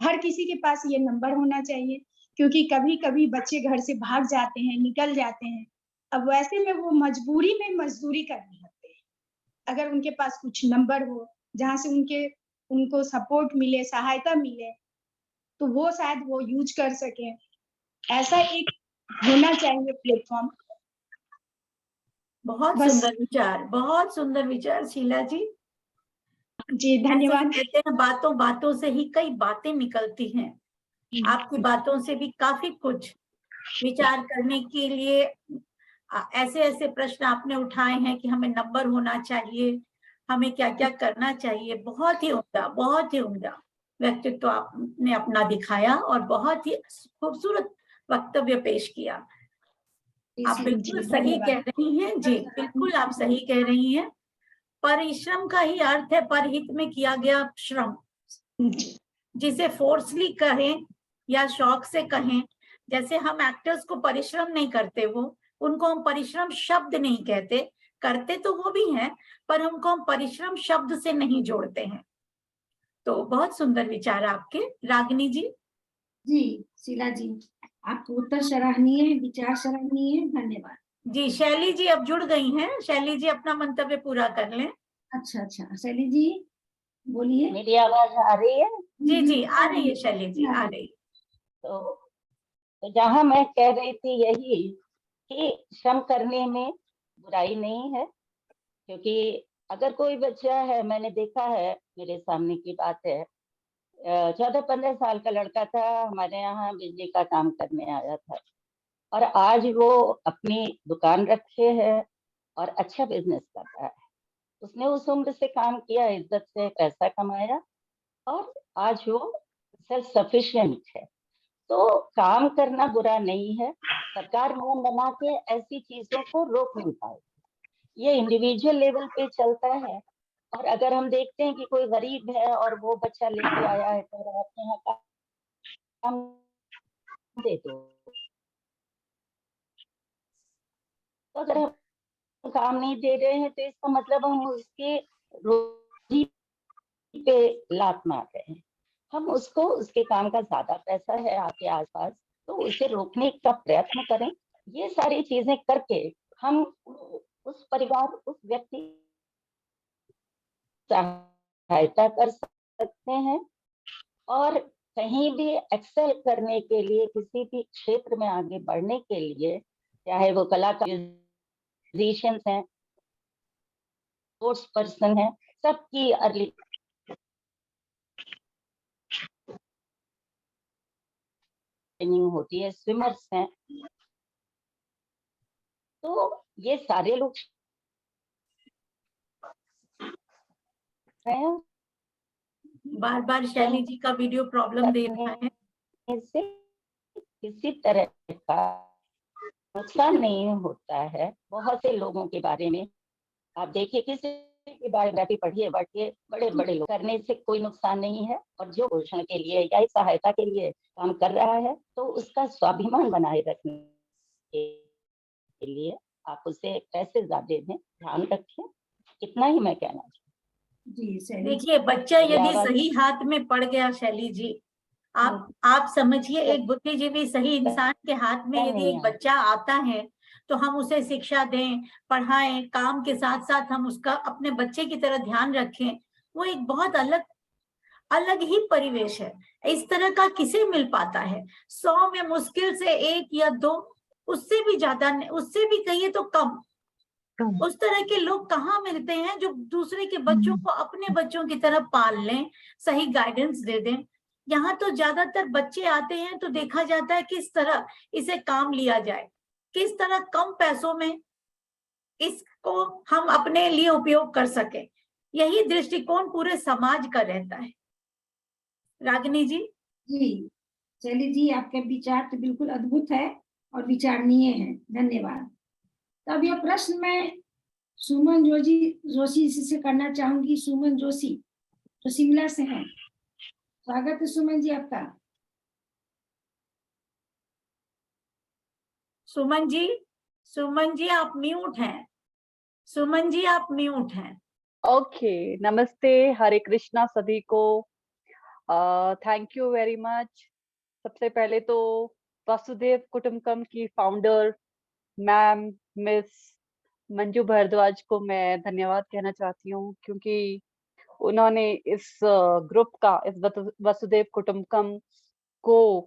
हर किसी के पास ये नंबर होना चाहिए, क्योंकि कभी कभी बच्चे घर से भाग जाते हैं, निकल जाते हैं। अब वैसे में वो मजबूरी में मजदूरी करने लगते हैं। अगर उनके पास कुछ नंबर हो जहाँ से उनको सपोर्ट मिले, सहायता मिले, तो वो शायद वो यूज कर सके। ऐसा एक होना चाहिए प्लेटफॉर्म। बहुत बस। सुंदर विचार, बहुत सुंदर विचार शीला जी। जी धन्यवाद। कहते हैं बातों बातों से ही कई बातें निकलती हैं। आपकी बातों से भी काफी कुछ विचार करने के लिए ऐसे ऐसे प्रश्न आपने उठाए हैं कि हमें नंबर होना चाहिए, हमें क्या क्या करना चाहिए। बहुत ही उम्दा व्यक्तित्व आपने अपना दिखाया और बहुत ही खूबसूरत वक्तव्य पेश किया। आप बिल्कुल सही कह रही हैं जी, बिल्कुल आप सही कह रही हैं। परिश्रम का ही अर्थ है परहित में किया गया श्रम। जिसे फोर्सली कहें या शौक से कहें, जैसे हम एक्टर्स को परिश्रम नहीं करते, वो उनको हम परिश्रम शब्द नहीं कहते, करते तो वो भी हैं, पर उनको हम परिश्रम शब्द से नहीं जोड़ते हैं। तो बहुत सुंदर विचार आपके। रागिनी जी। जी शीला जी, आपका उत्तर सराहनीय है, विचार सराहनीय है, धन्यवाद। जी शैली जी अब जुड़ गई हैं, शैली जी अपना मंतव्य पूरा कर लें। अच्छा, शैली जी बोलिए। मेरी आवाज आ रही है? जी जी आ रही है शैली जी, आ रही। तो जहां मैं कह रही थी यही कि श्रम करने में बुराई नहीं है, क्योंकि अगर कोई बच्चा है, मैंने देखा है, मेरे सामने की बात है, 14-15 साल का लड़का था, हमारे यहाँ बिजली का काम करने आया था और आज वो अपनी दुकान रखे है और अच्छा बिजनेस कर रहा है। उसने उस उम्र से काम किया, इज्जत से पैसा कमाया और आज वो सेल्फ सफिशिएंट है। तो काम करना बुरा नहीं है। सरकार नियम बना के ऐसी चीजों को रोक नहीं पाएगी। ये इंडिविजुअल लेवल पे चलता है। और अगर हम देखते हैं कि कोई गरीब है और वो बच्चा लेके आया है तो आपके यहाँ काम दे दो, तो अगर हम काम नहीं दे रहे हैं तो इसका मतलब हम उसके रोजी पे लात मार रहे हैं। हम उसको, उसके काम का ज्यादा पैसा है आपके आसपास, तो उसे रोकने का प्रयत्न करें। ये सारी चीजें करके हम उस परिवार, उस व्यक्ति सहायता कर सकते हैं। और कहीं भी एक्सेल करने के लिए, किसी भी क्षेत्र में आगे बढ़ने के लिए, चाहे वो कलाकार हैं, स्पोर्ट्स पर्सन है, सबकी अर्ली ट्रेनिंग होती है, स्विमर्स हैं, तो ये सारे लोग हैं। बार बार शैली जी का वीडियो प्रॉब्लम दे रहा है। इससे किसी तरह का नुकसान नहीं होता है। बहुत से लोगों के बारे में आप देखिए, किसी की बायोग्राफी पढ़िए, बढ़िए, बड़े बड़े लोग, करने से कोई नुकसान नहीं है। और जो पोषण के लिए या सहायता के लिए काम कर रहा है, तो उसका स्वाभिमान बनाए रखने के लिए आप उसे पैसे ज्यादा दें, ध्यान रखें। इतना ही मैं कहना चाहूँ। जी देखिए, बच्चा यदि सही हाथ में पड़ गया शैली जी, आप समझिए, एक बुद्धिजीवी सही इंसान के हाथ में यदि एक बच्चा आता है तो हम उसे शिक्षा दें, पढ़ाएं, काम के साथ साथ हम उसका अपने बच्चे की तरह ध्यान रखें, वो एक बहुत अलग ही परिवेश है। इस तरह का किसे मिल पाता है? 100 में मुश्किल से 1 या 2, उससे भी ज्यादा, उससे भी कहिए तो कम। उस तरह के लोग कहाँ मिलते हैं जो दूसरे के बच्चों को अपने बच्चों की तरह पाल लें, सही गाइडेंस दे दें। यहाँ तो ज्यादातर बच्चे आते हैं तो देखा जाता है किस तरह इसे काम लिया जाए, किस तरह कम पैसों में इसको हम अपने लिए उपयोग कर सके। यही दृष्टिकोण पूरे समाज का रहता है। रागिनी जी। जी चलिए जी, आपके विचार तो बिल्कुल अद्भुत है और विचारणीय है, धन्यवाद। तो अब यह प्रश्न मैं सुमन जोशी से करना चाहूंगी। सुमन जोशी जो शिमला से हैं। स्वागत है सुमन जी आपका। सुमन जी आप म्यूट हैं। सुमन जी आप म्यूट हैं। ओके, नमस्ते, हरे कृष्णा सभी को। Thank you very much. सबसे पहले तो वसुदेव कुटुंबकम की founder ma'am miss Manju Bhardwaj को मैं धन्यवाद कहना चाहती हूँ, क्योंकि उन्होंने इस ग्रुप का, इस वसुदेव कुटुंबकम को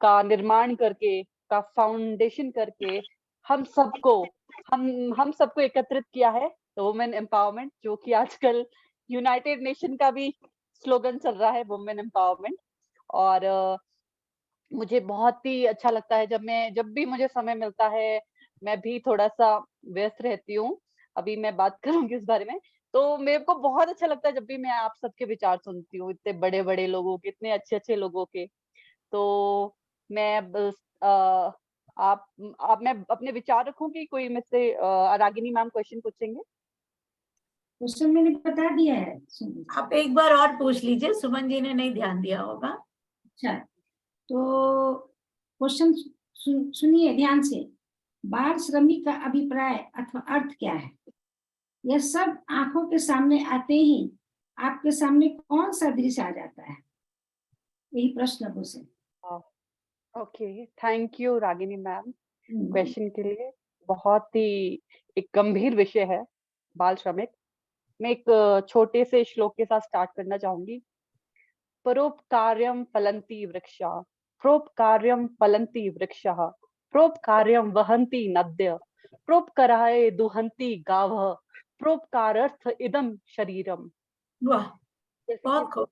का निर्माण करके, का फाउंडेशन करके हम सबको एकत्रित किया है। तो वुमेन एम्पावरमेंट, जो कि आजकल यूनाइटेड नेशन का भी स्लोगन चल रहा है, वुमेन एम्पावरमेंट। और मुझे बहुत ही अच्छा लगता है जब भी मुझे समय मिलता है। मैं भी थोड़ा सा व्यस्त रहती हूँ, अभी मैं बात करूंगी इस बारे में। तो मेरे को बहुत अच्छा लगता है जब भी मैं आप सबके विचार सुनती हूँ, इतने बड़े बड़े लोगों के, इतने अच्छे अच्छे लोगों के। तो मैं मैं अपने विचार रखूंगी। कोई मुझसे रागिनी मैम क्वेश्चन पूछेंगे? क्वेश्चन मैंने बता दिया है। आप एक बार और पूछ लीजिए, सुमन जी ने नहीं ध्यान दिया होगा। अच्छा, तो क्वेश्चन सुनिए ध्यान से। बाल श्रमिक का अभिप्राय अथवा अर्थ क्या है? यह सब आंखों के सामने आते ही आपके सामने कौन सा दृश्य आ जाता है? यही प्रश्न पूछे। Okay, thank you Ragini ma'am question के लिए। बहुत ही एक गंभीर विषय है बाल श्रमिक। मैं एक छोटे से श्लोक के साथ स्टार्ट करना चाहूंगी। परोपकार्यं फलन्ति वृक्षाः, परोपकार्यं फलन्ति वृक्षाः, परोपकार्यं वहन्ति नद्यः, परोपकाराय दुहन्ति गावः, परोपकारार्थ इदं शरीरम। वाह, बहुत खूब।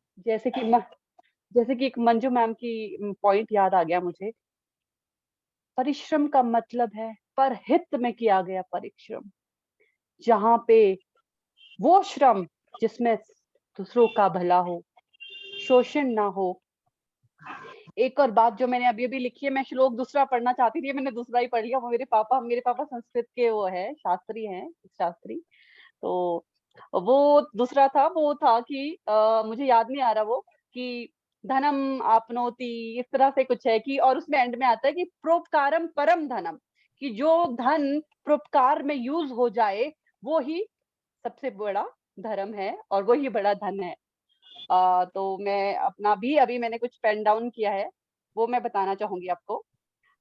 जैसे कि एक मंजू मैम की पॉइंट याद आ गया मुझे। परिश्रम का मतलब है परहित में किया गया परिश्रम, जहां पे वो श्रम जिसमें दूसरों का भला हो, शोषण ना हो। एक और बात जो मैंने अभी लिखी है, मैं श्लोक दूसरा पढ़ना चाहती थी, मैंने दूसरा ही पढ़ लिया। वो मेरे पापा संस्कृत के वो है, शास्त्री हैं, शास्त्री। तो वो दूसरा था, वो था कि मुझे याद नहीं आ रहा वो, कि धनम आपनोति, इस तरह से कुछ है कि, और उसमें एंड में आता है कि प्रोपकारम परम धनम, कि जो धन परोपकार में यूज हो जाए वो ही सबसे बड़ा धर्म है और वही बड़ा धन है। तो मैं अपना भी अभी मैंने कुछ पेन डाउन किया है, वो मैं बताना चाहूंगी आपको,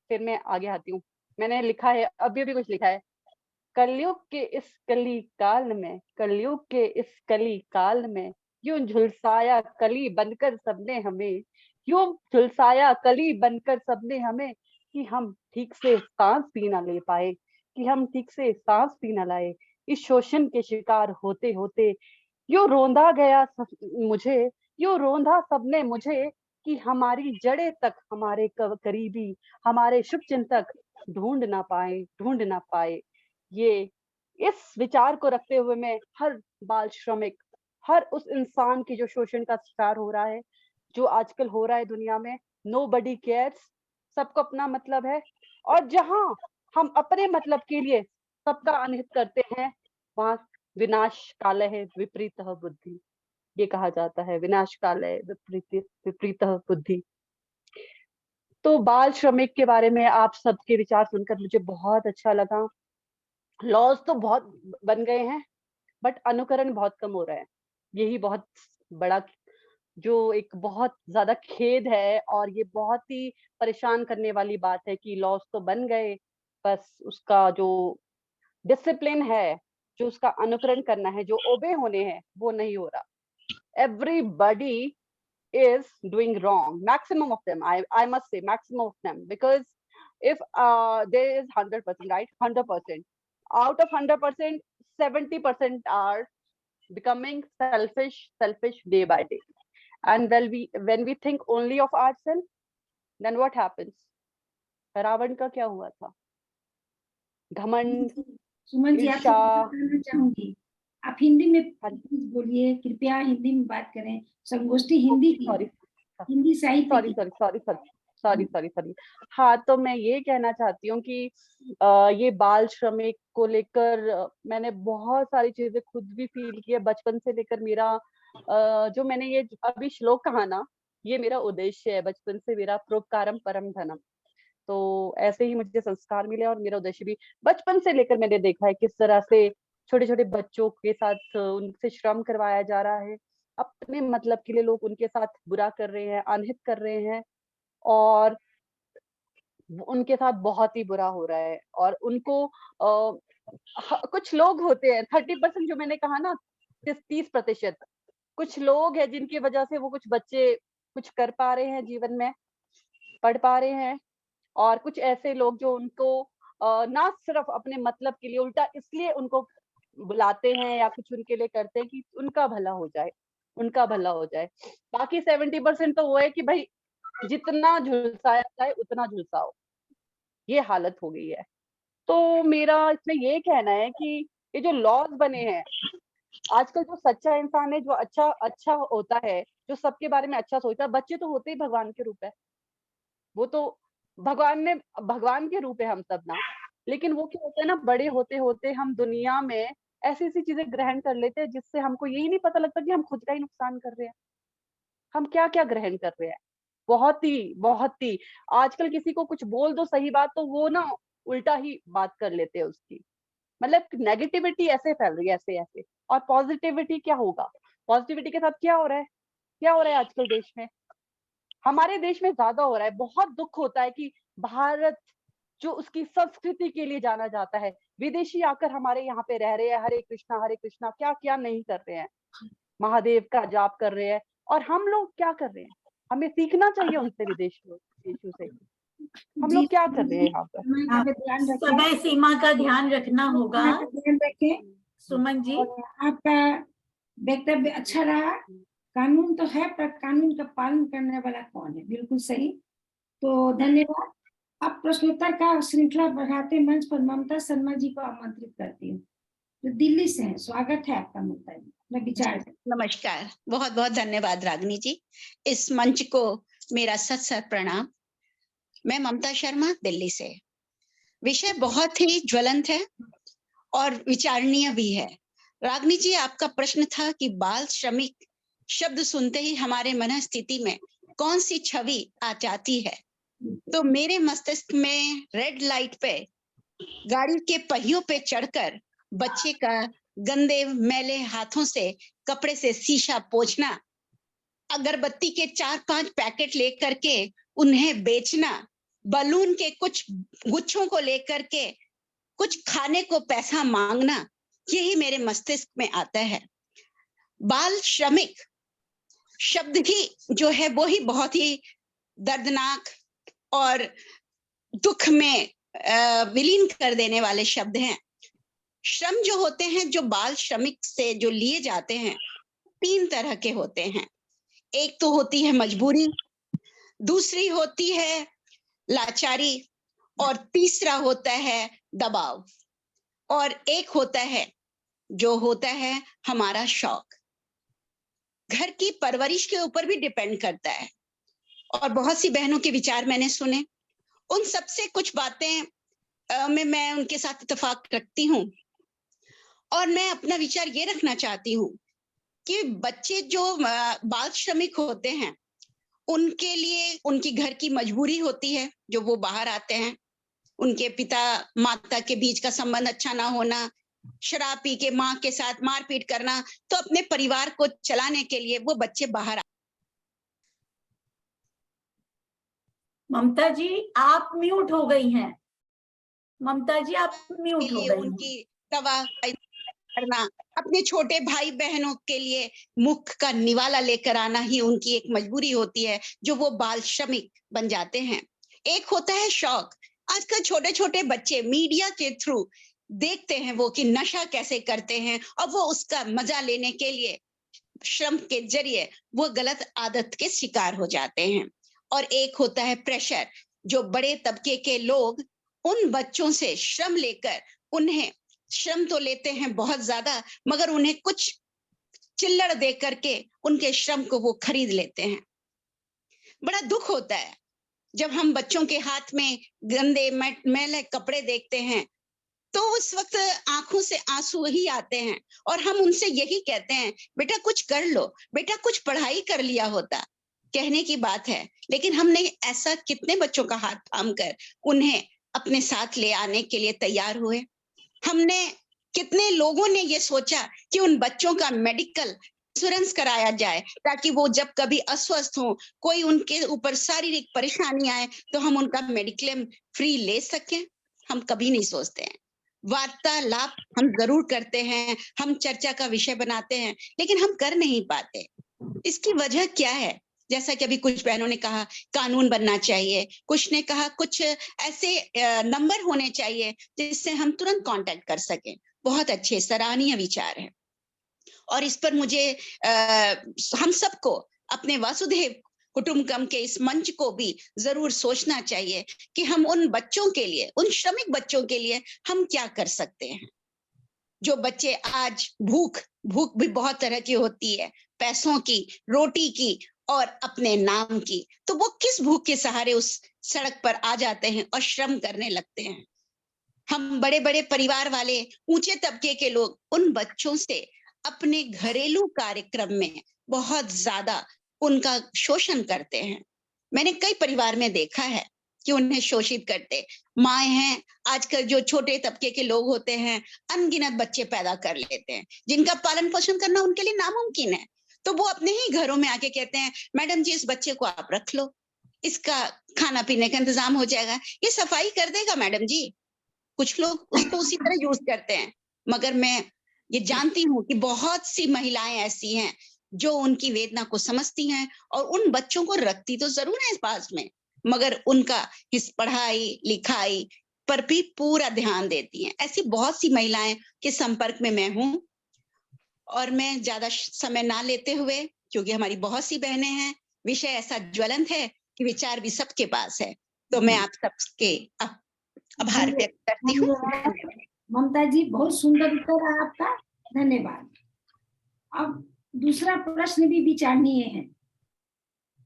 फिर मैं आगे आती हूँ। मैंने लिखा है, अभी कुछ लिखा है। कलयुग के इस कली काल में, कलयुग के इस कली काल में, यूं झुलसाया कली बनकर सबने हमें, यूं झुलसाया कली बनकर सबने हमें, कि हम ठीक से सांस भी ना ले पाए, कि हम ठीक से सांस भी ना लाए। इस शोषण के शिकार होते होते यूं रोंदा गया मुझे, यूं रोंदा सबने मुझे, कि हमारी जड़ें तक हमारे करीबी, हमारे शुभ चिंतक ढूंढ ना पाए। ये इस विचार को रखते हुए मैं हर बाल श्रमिक, हर उस इंसान की जो शोषण का शिकार हो रहा है, जो आजकल हो रहा है दुनिया में, nobody cares, सबको अपना मतलब है। और जहां हम अपने मतलब के लिए सबका अनहित करते हैं, वहां विनाश काले है विपरीतः बुद्धि, ये कहा जाता है, विनाश काले विपरीतः बुद्धि। तो बाल श्रमिक के बारे में आप सबके विचार सुनकर मुझे बहुत अच्छा लगा। लॉज तो बहुत बन गए हैं, बट अनुकरण बहुत कम हो रहा है। यही बहुत बड़ा, जो एक बहुत ज्यादा खेद है, और ये बहुत ही परेशान करने वाली बात है कि लॉज तो बन गए, बस उसका जो डिसिप्लिन है, जो उसका अनुकरण करना है, जो ओबे होने हैं, वो नहीं हो रहा। Everybody is doing wrong, maximum of them, I must say maximum of them, because if there is 100%, right, 100%, out of 100%, 70% are becoming selfish day by day. And when we think only of ourselves, then what happens? Ravan का क्या हुआ था? घमंड, सुमन जी, आपसे ईर्ष्या। बताना चाहूंगी, आप हिंदी में प्लीज बोलिए, कृपया हिंदी में बात करें, संगोष्ठी हिंदी की, हिंदी साहित्य सॉरी। हाँ, तो मैं ये कहना चाहती हूँ कि ये बाल श्रमिक को लेकर मैंने बहुत सारी चीजें खुद भी फील की है बचपन से लेकर। मेरा जो मैंने ये अभी श्लोक कहा ना, ये मेरा उद्देश्य है बचपन से, मेरा प्रोपकारम परम धनम। तो ऐसे ही मुझे संस्कार मिले और मेरा उद्देश्य भी बचपन से लेकर मैंने देखा है किस तरह से छोटे छोटे बच्चों के साथ उनसे श्रम करवाया जा रहा है, अपने मतलब के लिए लोग उनके साथ बुरा कर रहे हैं, अनहित कर रहे हैं, और उनके साथ बहुत ही बुरा हो रहा है। और उनको कुछ लोग होते हैं 30%, जो मैंने कहा ना 30%, कुछ लोग हैं जिनकी वजह से वो कुछ बच्चे कुछ कर पा रहे हैं जीवन में, पढ़ पा रहे हैं, और कुछ ऐसे लोग जो उनको ना सिर्फ अपने मतलब के लिए, उल्टा इसलिए उनको बुलाते हैं या कुछ उनके लिए करते हैं कि उनका भला हो जाए, उनका भला हो जाए। बाकी 70% तो वो है कि भाई जितना झुलसाया जाए उतना झुलसाओ, ये हालत हो गई है। तो मेरा इसमें ये कहना है कि ये जो लॉज बने हैं आजकल, जो सच्चा इंसान है, जो अच्छा होता है, जो सबके बारे में अच्छा सोचता है, बच्चे तो होते ही भगवान के रूप है, वो तो भगवान के रूप है हम सब ना। लेकिन वो क्या होता है ना, बड़े होते होते हम दुनिया में ऐसी ऐसी चीजें ग्रहण कर लेते हैं जिससे हमको यही नहीं पता लगता कि हम खुद का ही नुकसान कर रहे हैं, हम क्या क्या ग्रहण कर रहे हैं। बहुत ही आजकल किसी को कुछ बोल दो सही बात, तो वो ना उल्टा ही बात कर लेते हैं उसकी, मतलब नेगेटिविटी ऐसे फैल रही है ऐसे। और पॉजिटिविटी क्या होगा? पॉजिटिविटी के साथ क्या हो रहा है आजकल देश में, हमारे देश में ज्यादा हो रहा है। बहुत दुख होता है कि भारत जो उसकी संस्कृति के लिए जाना जाता है, विदेशी आकर हमारे यहाँ पे रह रहे हैं, हरे कृष्णा क्या क्या नहीं कर रहे हैं, महादेव का जाप कर रहे हैं, और हम लोग क्या कर रहे हैं? हमें सीखना चाहिए उनसे, विदेशियों से हम लोग क्या कर रहे हैं यहाँ पर। समय सीमा का ध्यान रखना होगा। ध्यान रखें सुमन जी, आपका वक्तव्य अच्छा रहा। कानून तो है, पर कानून का पालन करने वाला कौन है? बिल्कुल सही। तो धन्यवाद। अब प्रश्नोत्तर का श्रृंखला बढ़ाते मंच पर ममता शर्मा जी को आमंत्रित करती हूँ, जो दिल्ली से है। स्वागत है आपका ममता जी, अपना विचार। नमस्कार, बहुत बहुत धन्यवाद रागिनी जी, इस मंच को मेरा सत प्रणाम। मैं ममता शर्मा दिल्ली से। विषय बहुत ही ज्वलंत है और विचारणीय भी है। रागिनी जी, आपका प्रश्न था कि बाल श्रमिक शब्द सुनते ही हमारे मन स्थिति में कौन सी छवि आ जाती है। तो मेरे मस्तिष्क में रेड लाइट पे गाड़ी के पहियों पे चढ़कर बच्चे का गंदे मैले हाथों से कपड़े से शीशा पोंछना, अगरबत्ती के 4-5 पैकेट लेकर के उन्हें बेचना, बलून के कुछ गुच्छों को लेकर के कुछ खाने को पैसा मांगना, यही मेरे मस्तिष्क में आता है। बाल श्रमिक शब्द ही जो है वो ही बहुत ही दर्दनाक और दुख में विलीन कर देने वाले शब्द हैं। श्रम जो होते हैं, जो बाल श्रमिक से जो लिए जाते हैं, 3 तरह के होते हैं। एक तो होती है मजबूरी, दूसरी होती है लाचारी, और तीसरा होता है दबाव, और एक होता है जो होता है हमारा शौक। घर की परवरिश के ऊपर भी डिपेंड करता है। और बहुत सी बहनों के विचार मैंने सुने, उन सबसे कुछ बातें में मैं उनके साथ इत्तेफाक रखती हूँ। और मैं अपना विचार ये रखना चाहती हूँ कि बच्चे जो बाल श्रमिक होते हैं, उनके लिए उनकी घर की मजबूरी होती है, जो वो बाहर आते हैं। उनके पिता माता के बीच का संबंध अच्छा ना होना, शराब पी के माँ के साथ मारपीट करना, तो अपने परिवार को चलाने के लिए वो बच्चे बाहर। ममता जी आप म्यूट हो गई हैं। ममता जी आप म्यूट हो गई। उनकी दवा करना, अपने छोटे भाई बहनों के लिए मुख का निवाला लेकर आना ही उनकी एक मजबूरी होती है, जो वो बाल श्रमिक बन जाते हैं। एक होता है शौक। आजकल छोटे छोटे बच्चे मीडिया के थ्रू देखते हैं वो कि नशा कैसे करते हैं और वो उसका मजा लेने के लिए श्रम के जरिए वो गलत आदत के शिकार हो जाते हैं। और एक होता है प्रेशर, जो बड़े तबके के लोग उन बच्चों से श्रम लेकर, उन्हें श्रम तो लेते हैं बहुत ज्यादा, मगर उन्हें कुछ चिल्लड़ दे करके उनके श्रम को वो खरीद लेते हैं। बड़ा दुख होता है जब हम बच्चों के हाथ में गंदे मैले कपड़े देखते हैं, तो उस वक्त आंखों से आंसू ही आते हैं और हम उनसे यही कहते हैं, बेटा कुछ कर लो, बेटा कुछ पढ़ाई कर लिया होता। कहने की बात है, लेकिन हमने ऐसा कितने बच्चों का हाथ थाम कर उन्हें अपने साथ ले आने के लिए तैयार हुए? हमने कितने लोगों ने ये सोचा कि उन बच्चों का मेडिकल इंश्योरेंस कराया जाए, ताकि वो जब कभी अस्वस्थ हो, कोई उनके ऊपर शारीरिक परेशानी आए, तो हम उनका मेडिक्लेम फ्री ले सकें? हम कभी नहीं सोचते हैं। वार्तालाप हम जरूर करते हैं, हम चर्चा का विषय बनाते हैं, लेकिन हम कर नहीं पाते। इसकी वजह क्या है? जैसा कि अभी कुछ बहनों ने कहा कानून बनना चाहिए, कुछ ने कहा कुछ ऐसे नंबर होने चाहिए जिससे हम तुरंत कांटेक्ट कर सकें। बहुत अच्छे सराहनीय विचार है और इस पर मुझे हम सबको अपने वासुदेव कुटुंबकम के इस मंच को भी जरूर सोचना चाहिए कि हम उन बच्चों के लिए, उन श्रमिक बच्चों के लिए हम क्या कर सकते हैं। जो बच्चे आज भूख भी बहुत तरह की होती है, पैसों की, रोटी की और अपने नाम की, तो वो किस भूख के सहारे उस सड़क पर आ जाते हैं और श्रम करने लगते हैं। हम बड़े बड़े परिवार वाले, ऊंचे तबके के लोग उन बच्चों से अपने घरेलू कार्यक्रम में बहुत ज्यादा उनका शोषण करते हैं। मैंने कई परिवार में देखा है कि उन्हें शोषित करते। माए हैं, आजकल जो छोटे तबके के लोग होते हैं, अनगिनत बच्चे पैदा कर लेते हैं जिनका पालन पोषण करना उनके लिए नामुमकिन है। तो वो अपने ही घरों में आके कहते हैं, मैडम जी इस बच्चे को आप रख लो, इसका खाना पीने का इंतजाम हो जाएगा, ये सफाई कर देगा मैडम जी। कुछ लोग उसको उसी तरह यूज करते हैं, मगर मैं ये जानती हूँ कि बहुत सी महिलाएं ऐसी हैं जो उनकी वेदना को समझती हैं और उन बच्चों को रखती तो जरूर है पास में, मगर उनका इस पढ़ाई लिखाई पर भी पूरा ध्यान देती हैं। ऐसी बहुत सी महिलाएं के संपर्क में मैं हूँ और मैं ज्यादा समय ना लेते हुए, क्योंकि हमारी बहुत सी बहनें हैं, विषय ऐसा ज्वलंत है कि विचार भी सबके पास है, तो मैं आप सबके आभार व्यक्त करती हूँ। ममता जी बहुत सुंदर उत्तर है आपका, धन्यवाद। अब दूसरा प्रश्न भी विचारणीय है।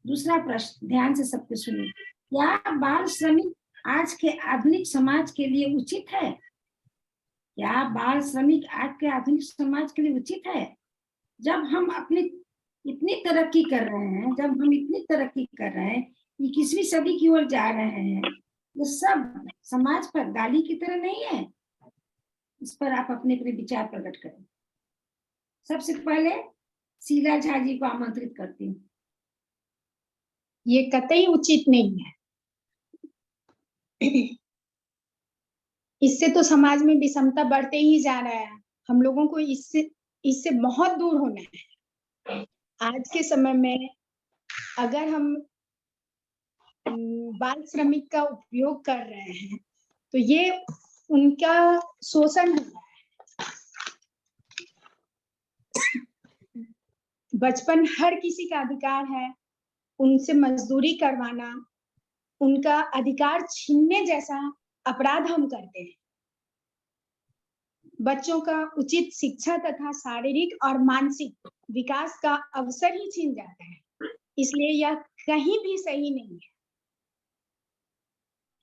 दूसरा प्रश्न ध्यान से सबको सुनिए। क्या बाल श्रमिक आज के आधुनिक समाज के लिए उचित है? क्या बाल श्रमिक आज के आधुनिक समाज के लिए उचित है? जब हम अपनी इतनी तरक्की कर रहे हैं, जब हम इतनी तरक्की कर रहे हैं, 21वीं सदी की ओर जा रहे हैं, ये सब समाज पर गाली की तरह नहीं है? इस पर आप अपने विचार प्रकट करें। सबसे पहले शीला झा जी को आमंत्रित करती हूँ। ये कतई उचित नहीं है। इससे तो समाज में विषमता बढ़ते ही जा रहा है। हम लोगों को इससे बहुत दूर होना है। आज के समय में अगर हम बाल श्रमिक का उपयोग कर रहे हैं तो ये उनका शोषण हो रहा है। बचपन हर किसी का अधिकार है, उनसे मजदूरी करवाना उनका अधिकार छीनने जैसा अपराध हम करते हैं। बच्चों का उचित शिक्षा तथा शारीरिक और मानसिक विकास का अवसर ही छीन जाता है, इसलिए यह कहीं भी सही नहीं है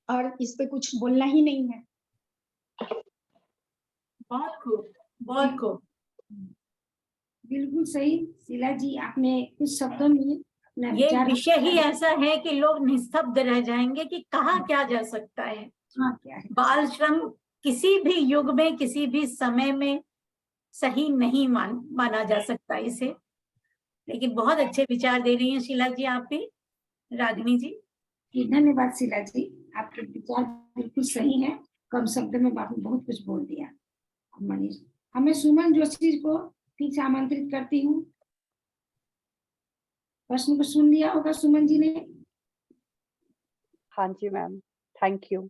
और इस पे कुछ बोलना ही नहीं है। बहुत खूब, बहुत खूब। बिल्कुल सही शीला जी, आपने कुछ शब्दों में ये विषय ही ऐसा है कि लोग निस्तब्ध रह जाएंगे कि कहा क्या जा सकता है। हाँ, क्या है? बाल श्रम किसी भी युग में, किसी भी समय में सही नहीं माना जा सकता इसे। लेकिन बहुत अच्छे विचार दे रही हैं शीला जी, आप भी। रागिनी जी, धन्यवाद शीला जी, आपके विचार बिल्कुल सही है। कम शब्द में आपने बहुत कुछ बोल दिया। मनीष, हमें सुमन जोशी को फिर से आमंत्रित करती हूँ। प्रश्न को सुन लिया होगा सुमन जी ने। हाँ जी मैम, थैंक यू।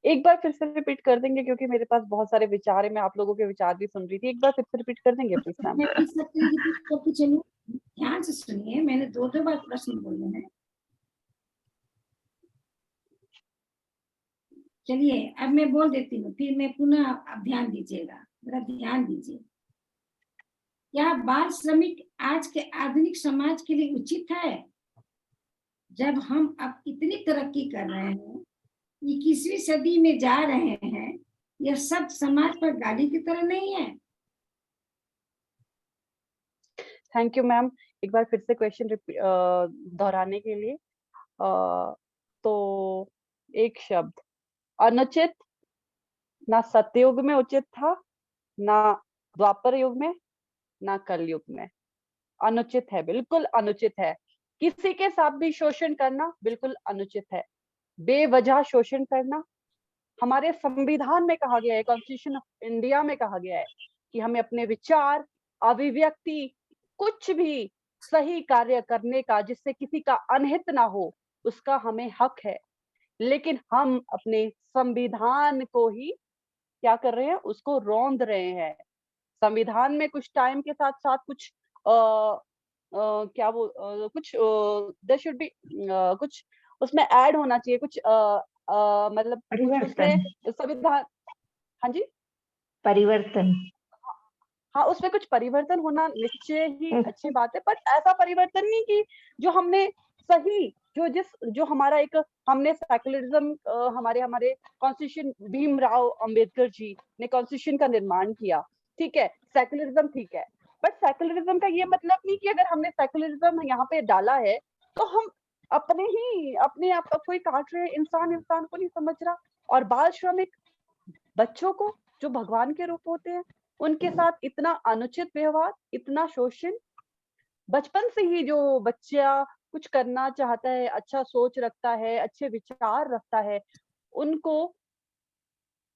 एक बार फिर से रिपीट कर देंगे, क्योंकि मेरे पास बहुत सारे विचार है, मैं आप लोगों के विचार भी सुन रही थी। एक बार फिर से रिपीट कर देंगे प्लीज मैम? मैं फिर से रिपीट करके चलूं? ध्यान से सुनिए, मैंने 2 बार प्रश्न बोले हैं। चलिए अब मैं बोल देती हूँ, फिर मैं पुनः आप ध्यान दीजिएगा, मेरा ध्यान दीजिए। क्या बाल श्रमिक आज के आधुनिक समाज के लिए उचित है? जब हम अब इतनी तरक्की कर रहे हैं, 21वीं सदी में जा रहे हैं, यह सब समाज पर गाड़ी की तरह नहीं है। थैंक यू मैम, एक बार फिर से क्वेश्चन दोहराने के लिए। तो एक शब्द अनुचित, ना सत्ययुग में उचित था, ना द्वापर युग में, ना कलयुग में। अनुचित है, बिल्कुल अनुचित है। किसी के साथ भी शोषण करना बिल्कुल अनुचित है। बेवजह शोषण करना, हमारे संविधान में कहा गया है, कॉन्स्टिट्यूशन ऑफ इंडिया में कहा गया है कि हमें अपने विचार, अभिव्यक्ति, कुछ भी सही कार्य करने का जिससे किसी का अनहित ना हो, उसका हमें हक है। लेकिन हम अपने संविधान को ही क्या कर रहे हैं, उसको रौंद रहे हैं। संविधान में कुछ टाइम के साथ साथ कुछ क्या वो कुछ देयर शुड बी कुछ उसमें ऐड होना चाहिए, कुछ मतलब उसमें संविधान, हाँ जी, परिवर्तन, हाँ उसमें कुछ परिवर्तन होना निश्चय ही अच्छी बात है, पर ऐसा परिवर्तन नहीं कि जो हमने सही जो हमारा एक हमने सेक्युलरिज्म हमारे कॉन्स्टिट्यूशन, भीमराव अंबेडकर जी ने कॉन्स्टिट्यूशन का निर्माण किया, ठीक है, सेक्युलरिज्म ठीक है, बट सेक्युलरिज्म का ये मतलब नहीं कि अगर हमने सेक्युलरिज्म यहाँ पे डाला है तो हम अपने आप को कोई काट रहे, इंसान को नहीं समझ रहा। और बाल श्रमिक बच्चों को जो भगवान के रूप होते हैं, उनके साथ इतना अनुचित व्यवहार, इतना शोषण, बचपन से ही जो बच्चा कुछ करना चाहता है, अच्छा सोच रखता है, अच्छे विचार रखता है, उनको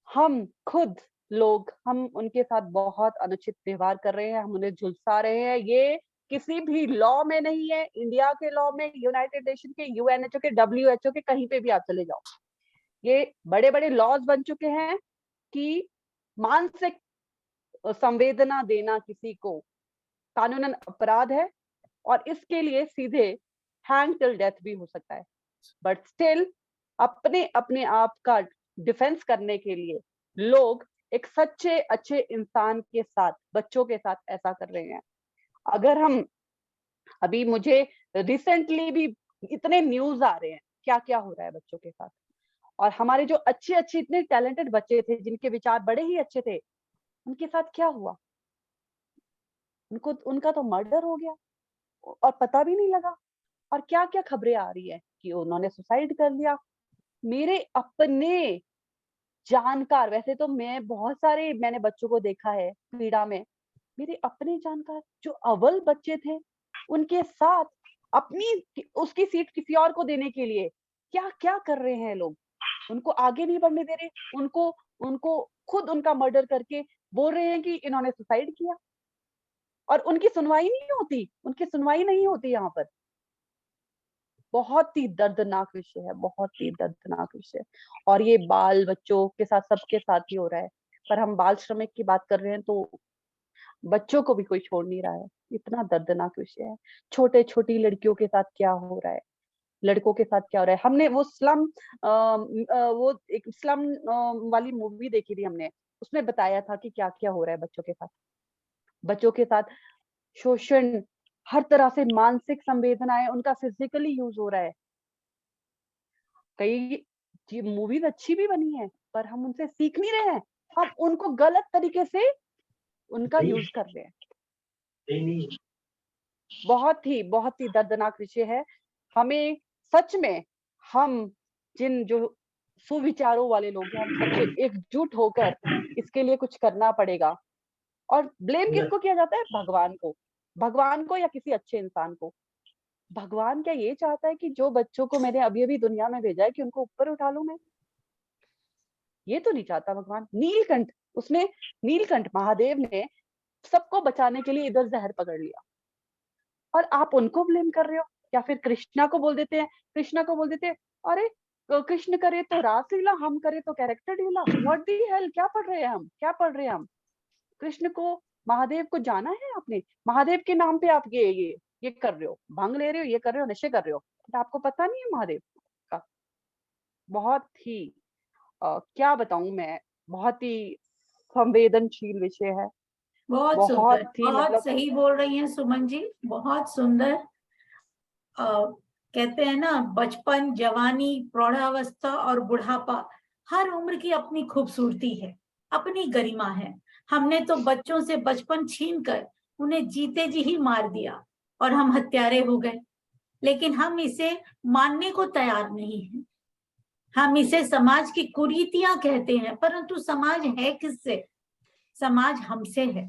हम खुद लोग हम उनके साथ बहुत अनुचित व्यवहार कर रहे हैं, हम उन्हें झुलसा रहे हैं। ये किसी भी लॉ में नहीं है, इंडिया के लॉ में, यूनाइटेड नेशन के, यूएनएचओ के, डब्ल्यूएचओ के, कहीं पे भी आप चले जाओ, ये बड़े बड़े लॉज बन चुके हैं कि मानसिक संवेदना देना किसी को कानूनन अपराध है और इसके लिए सीधे हैंग टिल डेथ भी हो सकता है। बट स्टिल अपने आप का डिफेंस करने के लिए लोग एक सच्चे अच्छे इंसान के साथ, बच्चों के साथ ऐसा कर रहे हैं। अगर हम अभी मुझे रिसेंटली भी इतने न्यूज आ रहे हैं क्या क्या हो रहा है बच्चों के साथ, और हमारे जो अच्छे इतने टैलेंटेड बच्चे थे जिनके विचार बड़े ही अच्छे थे, उनके साथ क्या हुआ, उनका तो मर्डर हो गया और पता भी नहीं लगा। और क्या क्या खबरें आ रही है कि उन्होंने सुसाइड कर लिया। मेरे अपने जानकार, वैसे तो मैंने बच्चों को देखा है पीड़ा में, मेरे अपने जानकार जो अव्वल बच्चे थे, उनके साथ उसकी सीट किसी और को देने के लिए क्या क्या कर रहे हैं लोग, उनको आगे नहीं बढ़ने दे रहे, उनको खुद उनका मर्डर करके बोल रहे हैं कि इन्होंने सुसाइड किया, और उनकी सुनवाई नहीं होती यहाँ पर। बहुत ही दर्दनाक विषय है, बहुत ही दर्दनाक विषय। और ये बाल बच्चों के साथ, सबके साथ ही हो रहा है। पर हम बाल श्रमिक की बात कर रहे हैं तो बच्चों को भी कोई छोड़ नहीं रहा है। इतना दर्दनाक विषय है। छोटी लड़कियों के साथ क्या हो रहा है, लड़कों के साथ क्या हो रहा है। हमने वो एक स्लम वाली मूवी देखी थी हमने, उसमें बताया था कि क्या क्या हो रहा है बच्चों के साथ शोषण, हर तरह से मानसिक संवेदनाएं, उनका फिजिकली यूज हो रहा है। कई मूवीज अच्छी भी बनी है पर हम उनसे सीख नहीं रहे हैं, हम उनको गलत तरीके से उनका यूज कर रहे हैं। बहुत ही दर्दनाक विषय है। हमें सच में, हम जो सुविचारों वाले लोग हैं, हम सच्चे एकजुट होकर इसके लिए कुछ करना पड़ेगा। और ब्लेम किसको किया जाता है? भगवान को या किसी अच्छे इंसान को। भगवान क्या ये चाहता है कि जो बच्चों को मैंने अभी दुनिया में भेजा है कि उनको ऊपर उठा लूं मैं? ये तो नहीं चाहता भगवान। नीलकंठ महादेव ने सबको बचाने के लिए इधर जहर पकड़ लिया और आप उनको ब्लेम कर रहे हो। या फिर कृष्णा को बोल देते हैं, अरे कृष्ण करे तो रासलीला, हम करे तो कैरेक्टर ढीला। व्हाट दी हेल, क्या पढ़ रहे हैं हम, क्या पढ़ रहे हैं हम? कृष्ण को, महादेव को जाना है आपने? महादेव के नाम पे आप ये कर रहे हो, भांग ले रहे हो, ये कर रहे हो, नशे कर रहे हो, तो आपको पता नहीं है महादेव का। बहुत ही क्या बताऊं मैं, बहुत ही संवेदनशील विषय है। बहुत सुंदर, बहुत ही बहुत मतलब सही बोल रही हैं सुमन जी, बहुत सुंदर। कहते हैं ना, बचपन, जवानी, प्रौढ़ावस्था और बुढ़ापा, हर उम्र की अपनी खूबसूरती है, अपनी गरिमा है। हमने तो बच्चों से बचपन छीनकर उन्हें जीते जी ही मार दिया और हम हत्यारे हो गए, लेकिन हम इसे मानने को तैयार नहीं हैं। हम इसे समाज की कुरीतियां कहते हैं, परंतु समाज है किससे? समाज हमसे है।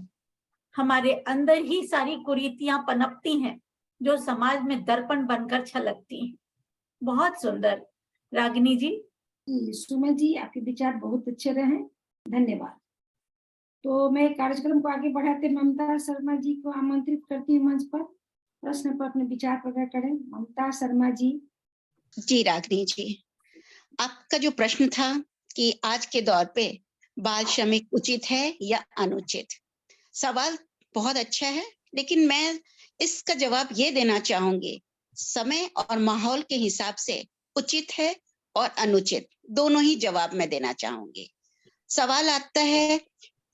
हमारे अंदर ही सारी कुरीतियां पनपती हैं जो समाज में दर्पण बनकर छलकती हैं। बहुत सुंदर रागिनी जी। सुमन जी, आपके विचार बहुत अच्छे रहे, धन्यवाद। तो मैं कार्यक्रम को आगे बढ़ाते ममता शर्मा जी को आमंत्रित करती हूँ मंच पर, प्रश्न पर अपने विचार प्रकट करें। ममता शर्मा जी। जी रागिनी जी, आपका जो प्रश्न था कि आज के दौर पे बाल श्रमिक उचित है या अनुचित, सवाल बहुत अच्छा है, लेकिन मैं इसका जवाब ये देना चाहूंगी, समय और माहौल के हिसाब से उचित है और अनुचित दोनों ही जवाब मैं देना चाहूंगी। सवाल आता है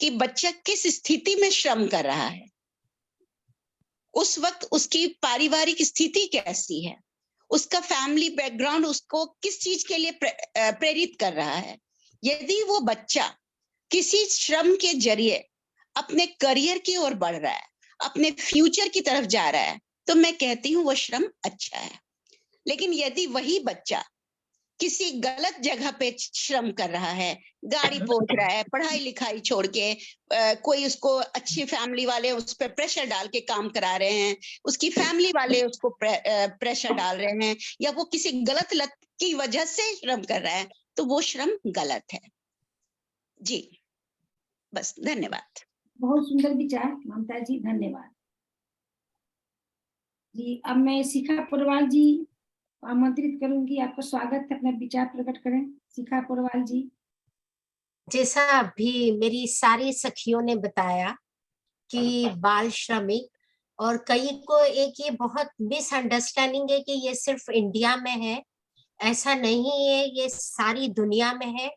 कि बच्चा किस स्थिति में श्रम कर रहा है, उस वक्त उसकी पारिवारिक स्थिति कैसी है, उसका फैमिली बैकग्राउंड उसको किस चीज के लिए प्रेरित कर रहा है। यदि वो बच्चा किसी श्रम के जरिए अपने करियर की ओर बढ़ रहा है, अपने फ्यूचर की तरफ जा रहा है, तो मैं कहती हूँ वो श्रम अच्छा है। लेकिन यदि वही बच्चा किसी गलत जगह पे श्रम कर रहा है, गाड़ी पोंछ रहा है, पढ़ाई लिखाई छोड़ के कोई उसको, अच्छी फैमिली वाले उस पर प्रेशर डाल के काम करा रहे हैं, उसकी फैमिली वाले उसको प्रेशर डाल रहे हैं, या वो किसी गलत लत की वजह से श्रम कर रहा है, तो वो श्रम गलत है। जी बस, धन्यवाद। बहुत सुंदर विचार ममता जी, धन्यवाद जी। अब मैं शिखा पुरवाल जी आमंत्रित करूंगी, आपका स्वागत है, अपना विचार प्रकट करें। शिखा पुरवाल जी। जैसा अभी मेरी सारी सखियों ने बताया कि बाल श्रमिक, और कई को एक ये बहुत मिसअंडरस्टैंडिंग है कि ये सिर्फ इंडिया में है, ऐसा नहीं है, ये सारी दुनिया में है।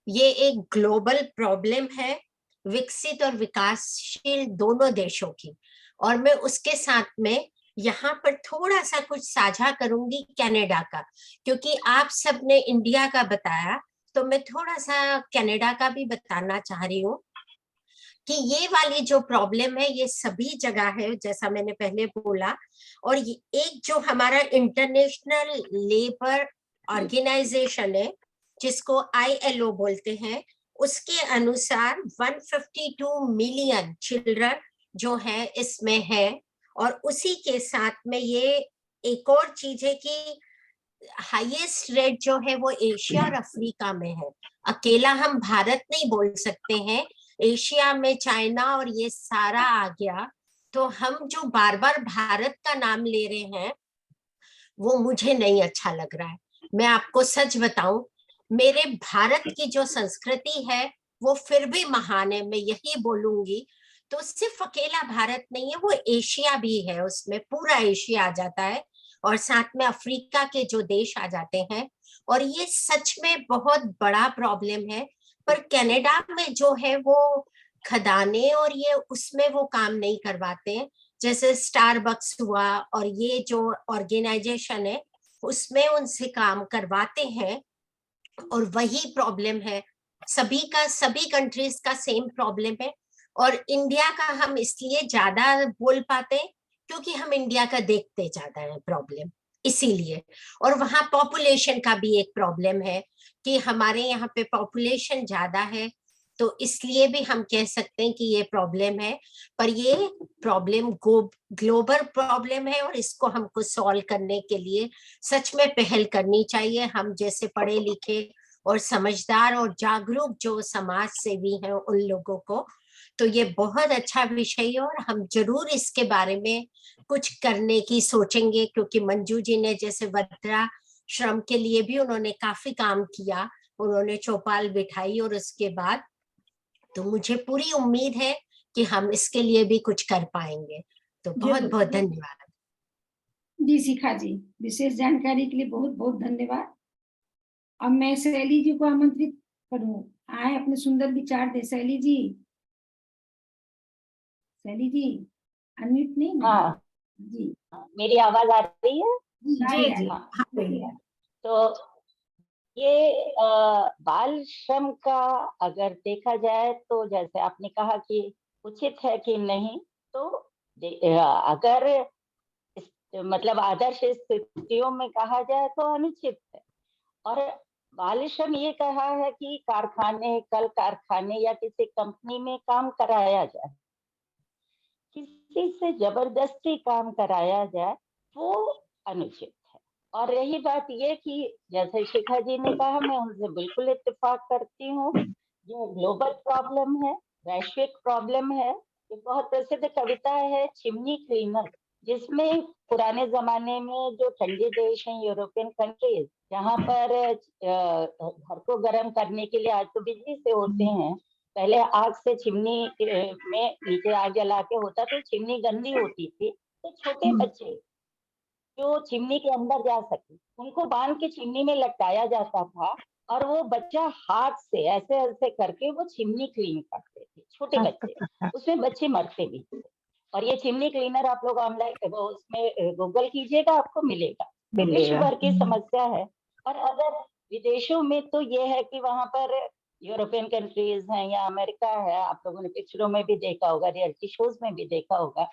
ये एक ग्लोबल प्रॉब्लम है, विकसित और विकासशील दोनों देशों की। और मैं उसके साथ में यहाँ पर थोड़ा सा कुछ साझा करूंगी कनाडा का, क्योंकि आप सबने इंडिया का बताया, तो मैं थोड़ा सा कनाडा का भी बताना चाह रही हूँ कि ये वाली जो प्रॉब्लम है ये सभी जगह है, जैसा मैंने पहले बोला। और एक जो हमारा इंटरनेशनल लेबर ऑर्गेनाइजेशन है, जिसको ILO बोलते हैं, उसके अनुसार 152 मिलियन चिल्ड्रन जो है इसमें है। और उसी के साथ में ये एक और चीज है कि हाईएस्ट रेट जो है वो एशिया और अफ्रीका में है। अकेला हम भारत नहीं बोल सकते हैं, एशिया में चाइना और ये सारा आ गया। तो हम जो बार बार भारत का नाम ले रहे हैं वो मुझे नहीं अच्छा लग रहा है। मैं आपको सच बताऊं, मेरे भारत की जो संस्कृति है वो फिर भी महान है, मैं यही बोलूंगी। तो सिर्फ अकेला भारत नहीं है, वो एशिया भी है, उसमें पूरा एशिया आ जाता है और साथ में अफ्रीका के जो देश आ जाते हैं। और ये सच में बहुत बड़ा प्रॉब्लम है। पर कनाडा में जो है वो खदाने और ये उसमें वो काम नहीं करवाते हैं, जैसे स्टारबक्स हुआ और ये जो ऑर्गेनाइजेशन है उसमें उनसे काम करवाते हैं। और वही प्रॉब्लम है सभी का, सभी कंट्रीज का सेम प्रॉब्लम है। और इंडिया का हम इसलिए ज्यादा बोल पाते हैं क्योंकि हम इंडिया का देखते ज्यादा है प्रॉब्लम, इसीलिए। और वहाँ पॉपुलेशन का भी एक प्रॉब्लम है कि हमारे यहाँ पे पॉपुलेशन ज्यादा है, तो इसलिए भी हम कह सकते हैं कि ये प्रॉब्लम है। पर ये प्रॉब्लम ग्लोबल प्रॉब्लम है और इसको हमको सॉल्व करने के लिए सच में पहल करनी चाहिए। हम जैसे पढ़े लिखे और समझदार और जागरूक जो समाज सेवी हैं उन लोगों को, तो ये बहुत अच्छा विषय है और हम जरूर इसके बारे में कुछ करने की सोचेंगे। क्योंकि मंजू जी ने जैसे वर्धा श्रम के लिए भी उन्होंने काफी काम किया, उन्होंने चौपाल बिठाई और उसके बाद तो मुझे पूरी उम्मीद है कि हम इसके लिए भी कुछ कर पाएंगे। तो बहुत बहुत धन्यवाद। जी शिखा जी, विशेष जानकारी के लिए बहुत बहुत धन्यवाद। अब मैं शैली जी को आमंत्रित करूं, आए अपने सुंदर विचार दे। शैली जी, शैली जी अनम्यूट नहीं ना? हाँ जी मेरी आवाज आ रही है? जी जी हाँ। हाँ भैया। तो ये बाल श्रम का अगर देखा जाए तो जैसे आपने कहा कि उचित है कि नहीं, तो अगर मतलब आदर्श स्थितियों में कहा जाए तो अनुचित है। और बाल श्रम ये कहा है कि कारखाने, कल कारखाने या किसी कंपनी में काम कराया जाए, किसी से जबरदस्ती काम कराया जाए, वो अनुचित है। और रही बात ये कि जैसे शिखा जी ने कहा, मैं उनसे बिल्कुल इत्तेफाक करती हूँ, जो ग्लोबल प्रॉब्लम है, वैश्विक प्रॉब्लम है। एक बहुत प्रसिद्ध कविता है चिमनी क्लीनर, जिसमें पुराने जमाने में जो ठंडे देश हैं, यूरोपियन कंट्रीज, जहाँ पर घर को गर्म करने के लिए आज तो बिजली से होते हैं, पहले आग से चिमनी में नीचे आग जला के होता, तो चिमनी गंदी होती थी, तो छोटे बच्चे जो चिमनी के अंदर जा सके उनको बांध के चिमनी में लटकाया जाता था, और वो बच्चा हाथ से ऐसे ऐसे करके वो चिमनी क्लीन करते थे, छोटे बच्चे। उसमें बच्चे मरते भी थे। और ये चिमनी क्लीनर आप लोग ऑनलाइन वो उसमें गूगल कीजिएगा, आपको मिलेगा। विश्व भर की समस्या है। और अगर विदेशों में तो ये है कि वहां पर यूरोपियन कंट्रीज हैं या अमेरिका है, आप लोगों ने पिक्चरों में भी देखा होगा, रियलिटी शोज में भी देखा होगा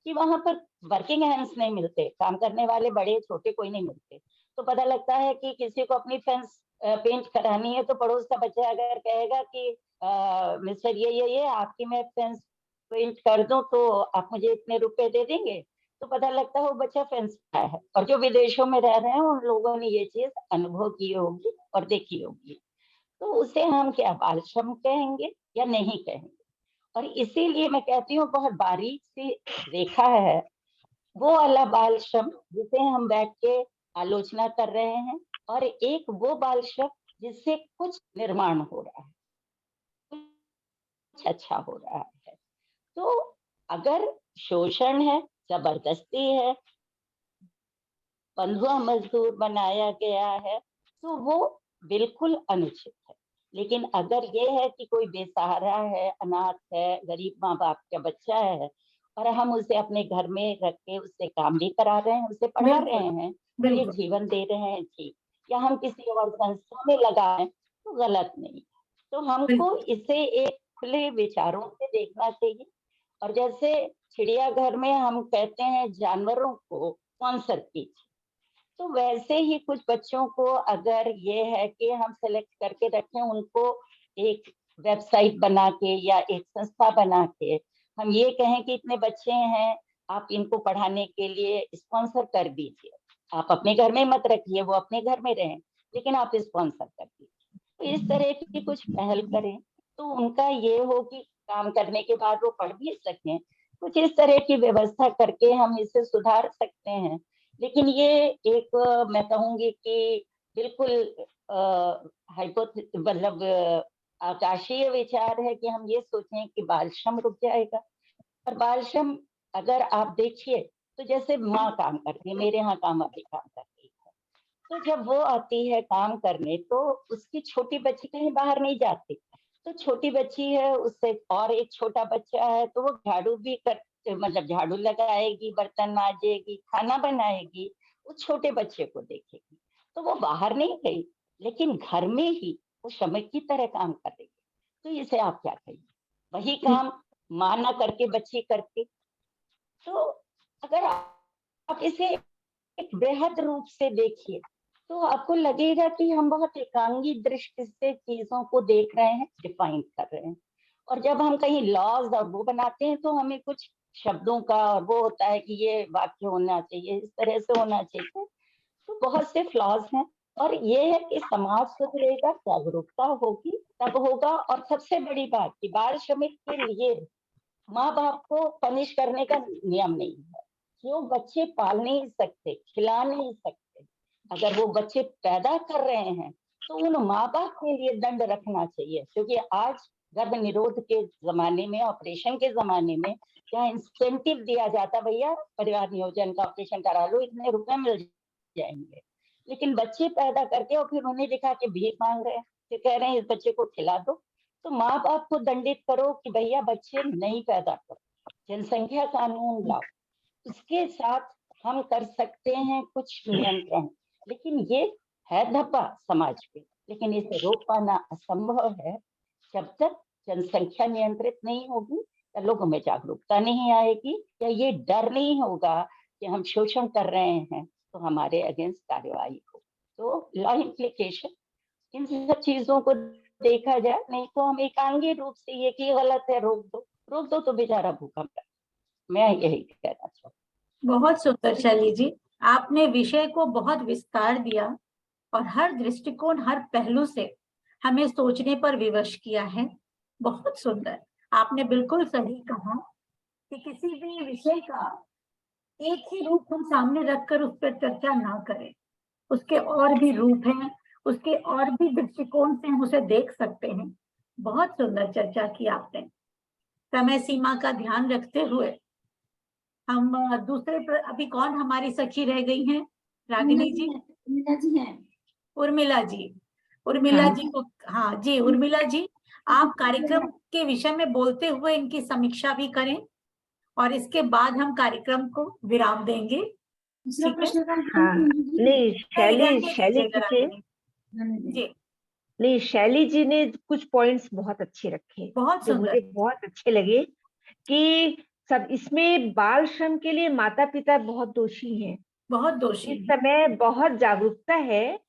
कि वहां पर वर्किंग हैंड्स नहीं मिलते, काम करने वाले बड़े छोटे कोई नहीं मिलते। तो पता लगता है कि किसी को अपनी फेंस पेंट करानी है, तो पड़ोस का बच्चा अगर कहेगा कि मिस्टर ये आपकी मैं फेंस पेंट कर दूं तो आप मुझे इतने रुपए दे देंगे, तो पता लगता है वो बच्चा फेंस का है। और जो विदेशों में रह रहे हैं उन लोगों ने ये चीज अनुभव की होगी और देखी होगी, तो उसे हम क्या बाल श्रम कहेंगे या नहीं कहेंगे? और इसीलिए मैं कहती हूँ बहुत बारीक सी रेखा है वो वाला बाल श्रम जिसे हम बैठ के आलोचना कर रहे हैं, और एक वो बाल श्रम जिससे कुछ निर्माण हो रहा है, कुछ अच्छा हो रहा है। तो अगर शोषण है, जबरदस्ती है, बंधुआ मजदूर बनाया गया है, तो वो बिल्कुल अनुचित है। लेकिन अगर ये है कि कोई बेसहारा है, अनाथ है, गरीब माँ बाप का बच्चा है, और हम उसे अपने घर में रख के उससे काम भी करा रहे हैं, उसे पढ़ा रहे हैं, और एक जीवन दे रहे हैं, ठीक, या हम किसी और संस्था में लगाएं तो गलत नहीं। तो हमको इसे एक खुले विचारों से देखना चाहिए। और जैसे चिड़ियाघर में हम कहते हैं जानवरों को स्पॉन्सर कीजिए, तो वैसे ही कुछ बच्चों को अगर ये है कि हम सेलेक्ट करके रखें, उनको एक वेबसाइट बना के या एक संस्था बना के हम ये कहें कि इतने बच्चे हैं, आप इनको पढ़ाने के लिए स्पॉन्सर कर दीजिए। आप अपने घर में मत रखिए, वो अपने घर में रहें, लेकिन आप स्पॉन्सर कर दीजिए। तो इस तरह की कुछ पहल करें तो उनका ये हो कि काम करने के बाद वो पढ़ भी सकें। कुछ इस तरह की व्यवस्था करके हम इसे सुधार सकते हैं। लेकिन ये एक मैं कहूंगी कि बिल्कुल मतलब आकाशीय विचार है कि हम ये सोचें कि बाल श्रम रुक जाएगा। और बाल श्रम अगर आप देखिए तो जैसे माँ काम करती है, मेरे यहाँ काम अभी काम करती है, तो जब वो आती है काम करने तो उसकी छोटी बच्ची कहीं बाहर नहीं जाती, तो छोटी बच्ची है, उससे और एक छोटा बच्चा है, तो वो झाड़ू भी कर मतलब झाड़ू लगाएगी, बर्तन मांजेगी, खाना बनाएगी, उस छोटे बच्चे को देखेगी। तो वो बाहर नहीं गई, लेकिन घर में ही वो श्रमिक की तरह काम कर रही है। तो इसे आप क्या कहिए? वही काम माँ ना करके बच्ची करती। तो अगर आप इसे एक बृहद रूप से देखिए तो आपको लगेगा कि हम बहुत एकांगी दृष्टि से चीजों को देख रहे हैं, डिफाइन कर रहे हैं। और जब हम कहीं लॉज और वो बनाते हैं तो हमें कुछ शब्दों का और वो होता है कि ये वाक्य होना चाहिए, इस तरह से होना चाहिए, तो बहुत से फ्लॉज हैं। और ये है कि समाज सुधरेगा, जागरूकता होगी तब होगा। और सबसे बड़ी बात कि बाल श्रमिक के लिए माँ बाप को पनिश करने का नियम नहीं है। जो बच्चे पाल नहीं सकते, खिला नहीं सकते, अगर वो बच्चे पैदा कर रहे हैं तो उन माँ बाप के लिए दंड रखना चाहिए, क्योंकि आज गर्भ निरोध के जमाने में, ऑपरेशन के जमाने में क्या इंसेंटिव दिया जाता, भैया परिवार नियोजन का ऑपरेशन करा लो, इतने रुपए मिल जाएंगे। लेकिन बच्चे पैदा करके और फिर उन्हें दिखा के भीख मांग रहे हैं, फिर कह रहे हैं इस बच्चे को खिला दो। तो माँ बाप को दंडित करो कि भैया बच्चे नहीं पैदा करो, जनसंख्या कानून लाओ। इसके साथ हम कर सकते हैं कुछ नियंत्रण, लेकिन ये है धब्बा समाज पे, लेकिन इसे रोक पाना असंभव है जब तक जनसंख्या नियंत्रित नहीं होगी, या लोगों में जागरूकता नहीं आएगी, या ये डर नहीं होगा कि हम शोषण कर रहे हैं तो हमारे अगेंस्ट कार्रवाई हो। तो लॉ इम्प्लीकेशन, इन सब चीजों को देखा जाए, नहीं तो हम एकांगी रूप से ये कि गलत है रोक दो तो बेचारा भूखा मरे। मैं यही कहना चाहूँ। बहुत सुंदर शैली जी, आपने विषय को बहुत विस्तार दिया और हर दृष्टिकोण, हर पहलू से हमें सोचने पर विवश किया है। बहुत सुंदर। आपने बिल्कुल सही कहा कि किसी भी विषय का एक ही रूप हम सामने रखकर उस पर चर्चा ना करें, उसके और भी रूप हैं, उसके और भी दृष्टिकोण से हम उसे देख सकते हैं। बहुत सुंदर चर्चा की आपने। समय सीमा का ध्यान रखते हुए हम दूसरे अभी कौन हमारी सखी रह गई हैं? रागिनी जी, उर्मिला जी हैं। उर्मिला जी, उर्मिला जी को, हाँ जी उर्मिला जी, आप कार्यक्रम के विषय में बोलते हुए इनकी समीक्षा भी करें और इसके बाद हम कार्यक्रम को विराम देंगे। दूसरा ठीक है? प्रश्न का हाँ नहीं, शैली जी जी नहीं, शैली जी ने कुछ पॉइंट्स बहुत अच्छे रखे, बहुत जो सुंदर। मुझे बहुत अच्छे लगे कि सब इसमें बाल श्रम के लिए माता पिता बहुत दोषी हैं, बहुत दोषी इस हैं। समय बहुत जागरूकता है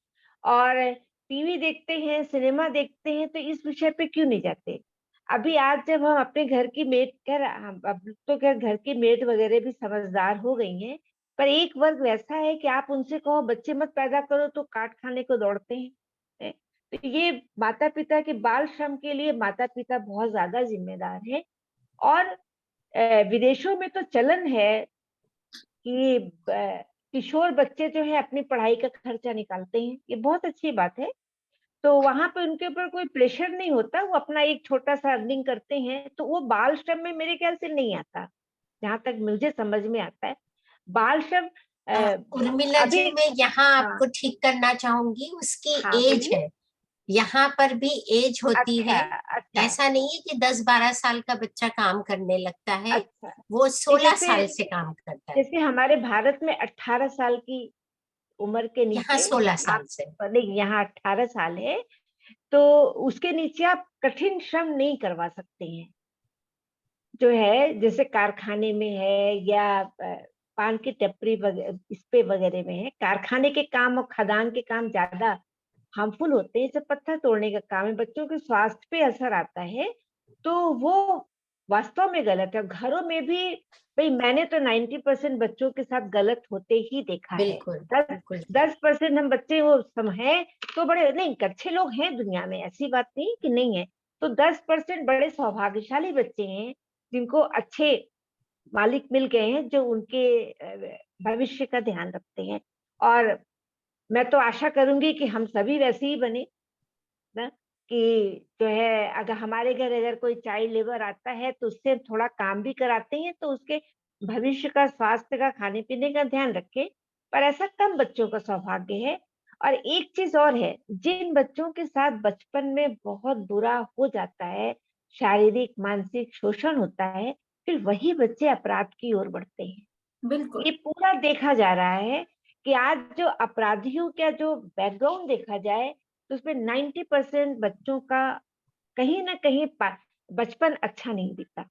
और टीवी देखते हैं, सिनेमा देखते हैं, तो इस विषय पे क्यों नहीं जाते। अभी आज जब हम अपने घर की मेड अब तो घर की मेड वगैरह भी समझदार हो गई हैं, पर एक वर्ग वैसा है कि आप उनसे कहो बच्चे मत पैदा करो तो काट खाने को दौड़ते हैं। तो ये माता पिता के बाल श्रम के लिए माता पिता बहुत ज्यादा जिम्मेदार है। और विदेशों में तो चलन है कि किशोर बच्चे जो है अपनी पढ़ाई का खर्चा निकालते हैं, ये बहुत अच्छी बात है। तो वहां पे उनके ऊपर कोई प्रेशर नहीं होता, वो अपना एक छोटा सा अर्निंग करते हैं, तो वो बाल श्रम में मेरे ख्याल से नहीं आता, जहां तक मुझे समझ में आता है। बाल श्रम उर्मिला जी, मैं यहाँ हाँ, आपको ठीक करना चाहूंगी, उसकी हाँ, एज है, यहाँ पर भी एज होती है। ऐसा नहीं है कि 10-12 साल का बच्चा काम करने लगता है, वो 16 साल से काम करता है। जैसे हमारे भारत में 18 साल की उम्र के नीचे, यहाँ 16 साल से, नहीं यहाँ 18 साल है, तो उसके नीचे आप कठिन श्रम नहीं करवा सकते हैं, जो है जैसे कारखाने में है या पान की टपरी वगैरह इस पे वगैरह में है। कारखाने के काम और खदान के काम ज्यादा हार्मफुल होते हैं, जैसे पत्थर तोड़ने का काम है, बच्चों के स्वास्थ्य पे असर आता है, तो वो वास्तव में गलत है। घरों में भी भाई मैंने तो 90% बच्चों के साथ गलत होते ही देखा है। 10% हम बच्चे वो सम है तो बड़े नहीं, अच्छे लोग हैं दुनिया में, ऐसी बात नहीं कि नहीं है, तो 10% बड़े सौभाग्यशाली बच्चे हैं जिनको अच्छे मालिक मिल गए हैं जो उनके भविष्य का ध्यान रखते हैं। और मैं तो आशा करूंगी कि हम सभी वैसे ही बने ना, कि जो है अगर हमारे घर अगर कोई चाइल्ड लेबर आता है तो उससे थोड़ा काम भी कराते हैं, तो उसके भविष्य का, स्वास्थ्य का, खाने पीने का ध्यान रखें। पर ऐसा कम बच्चों का सौभाग्य है। और एक चीज और है, जिन बच्चों के साथ बचपन में बहुत बुरा हो जाता है, शारीरिक मानसिक शोषण होता है, फिर वही बच्चे अपराध की ओर बढ़ते हैं। बिल्कुल, ये पूरा देखा जा रहा है कि आज जो अपराधियों का जो बैकग्राउंड देखा जाए तो उसमें 90% बच्चों का कहीं ना कहीं बचपन अच्छा नहीं बीता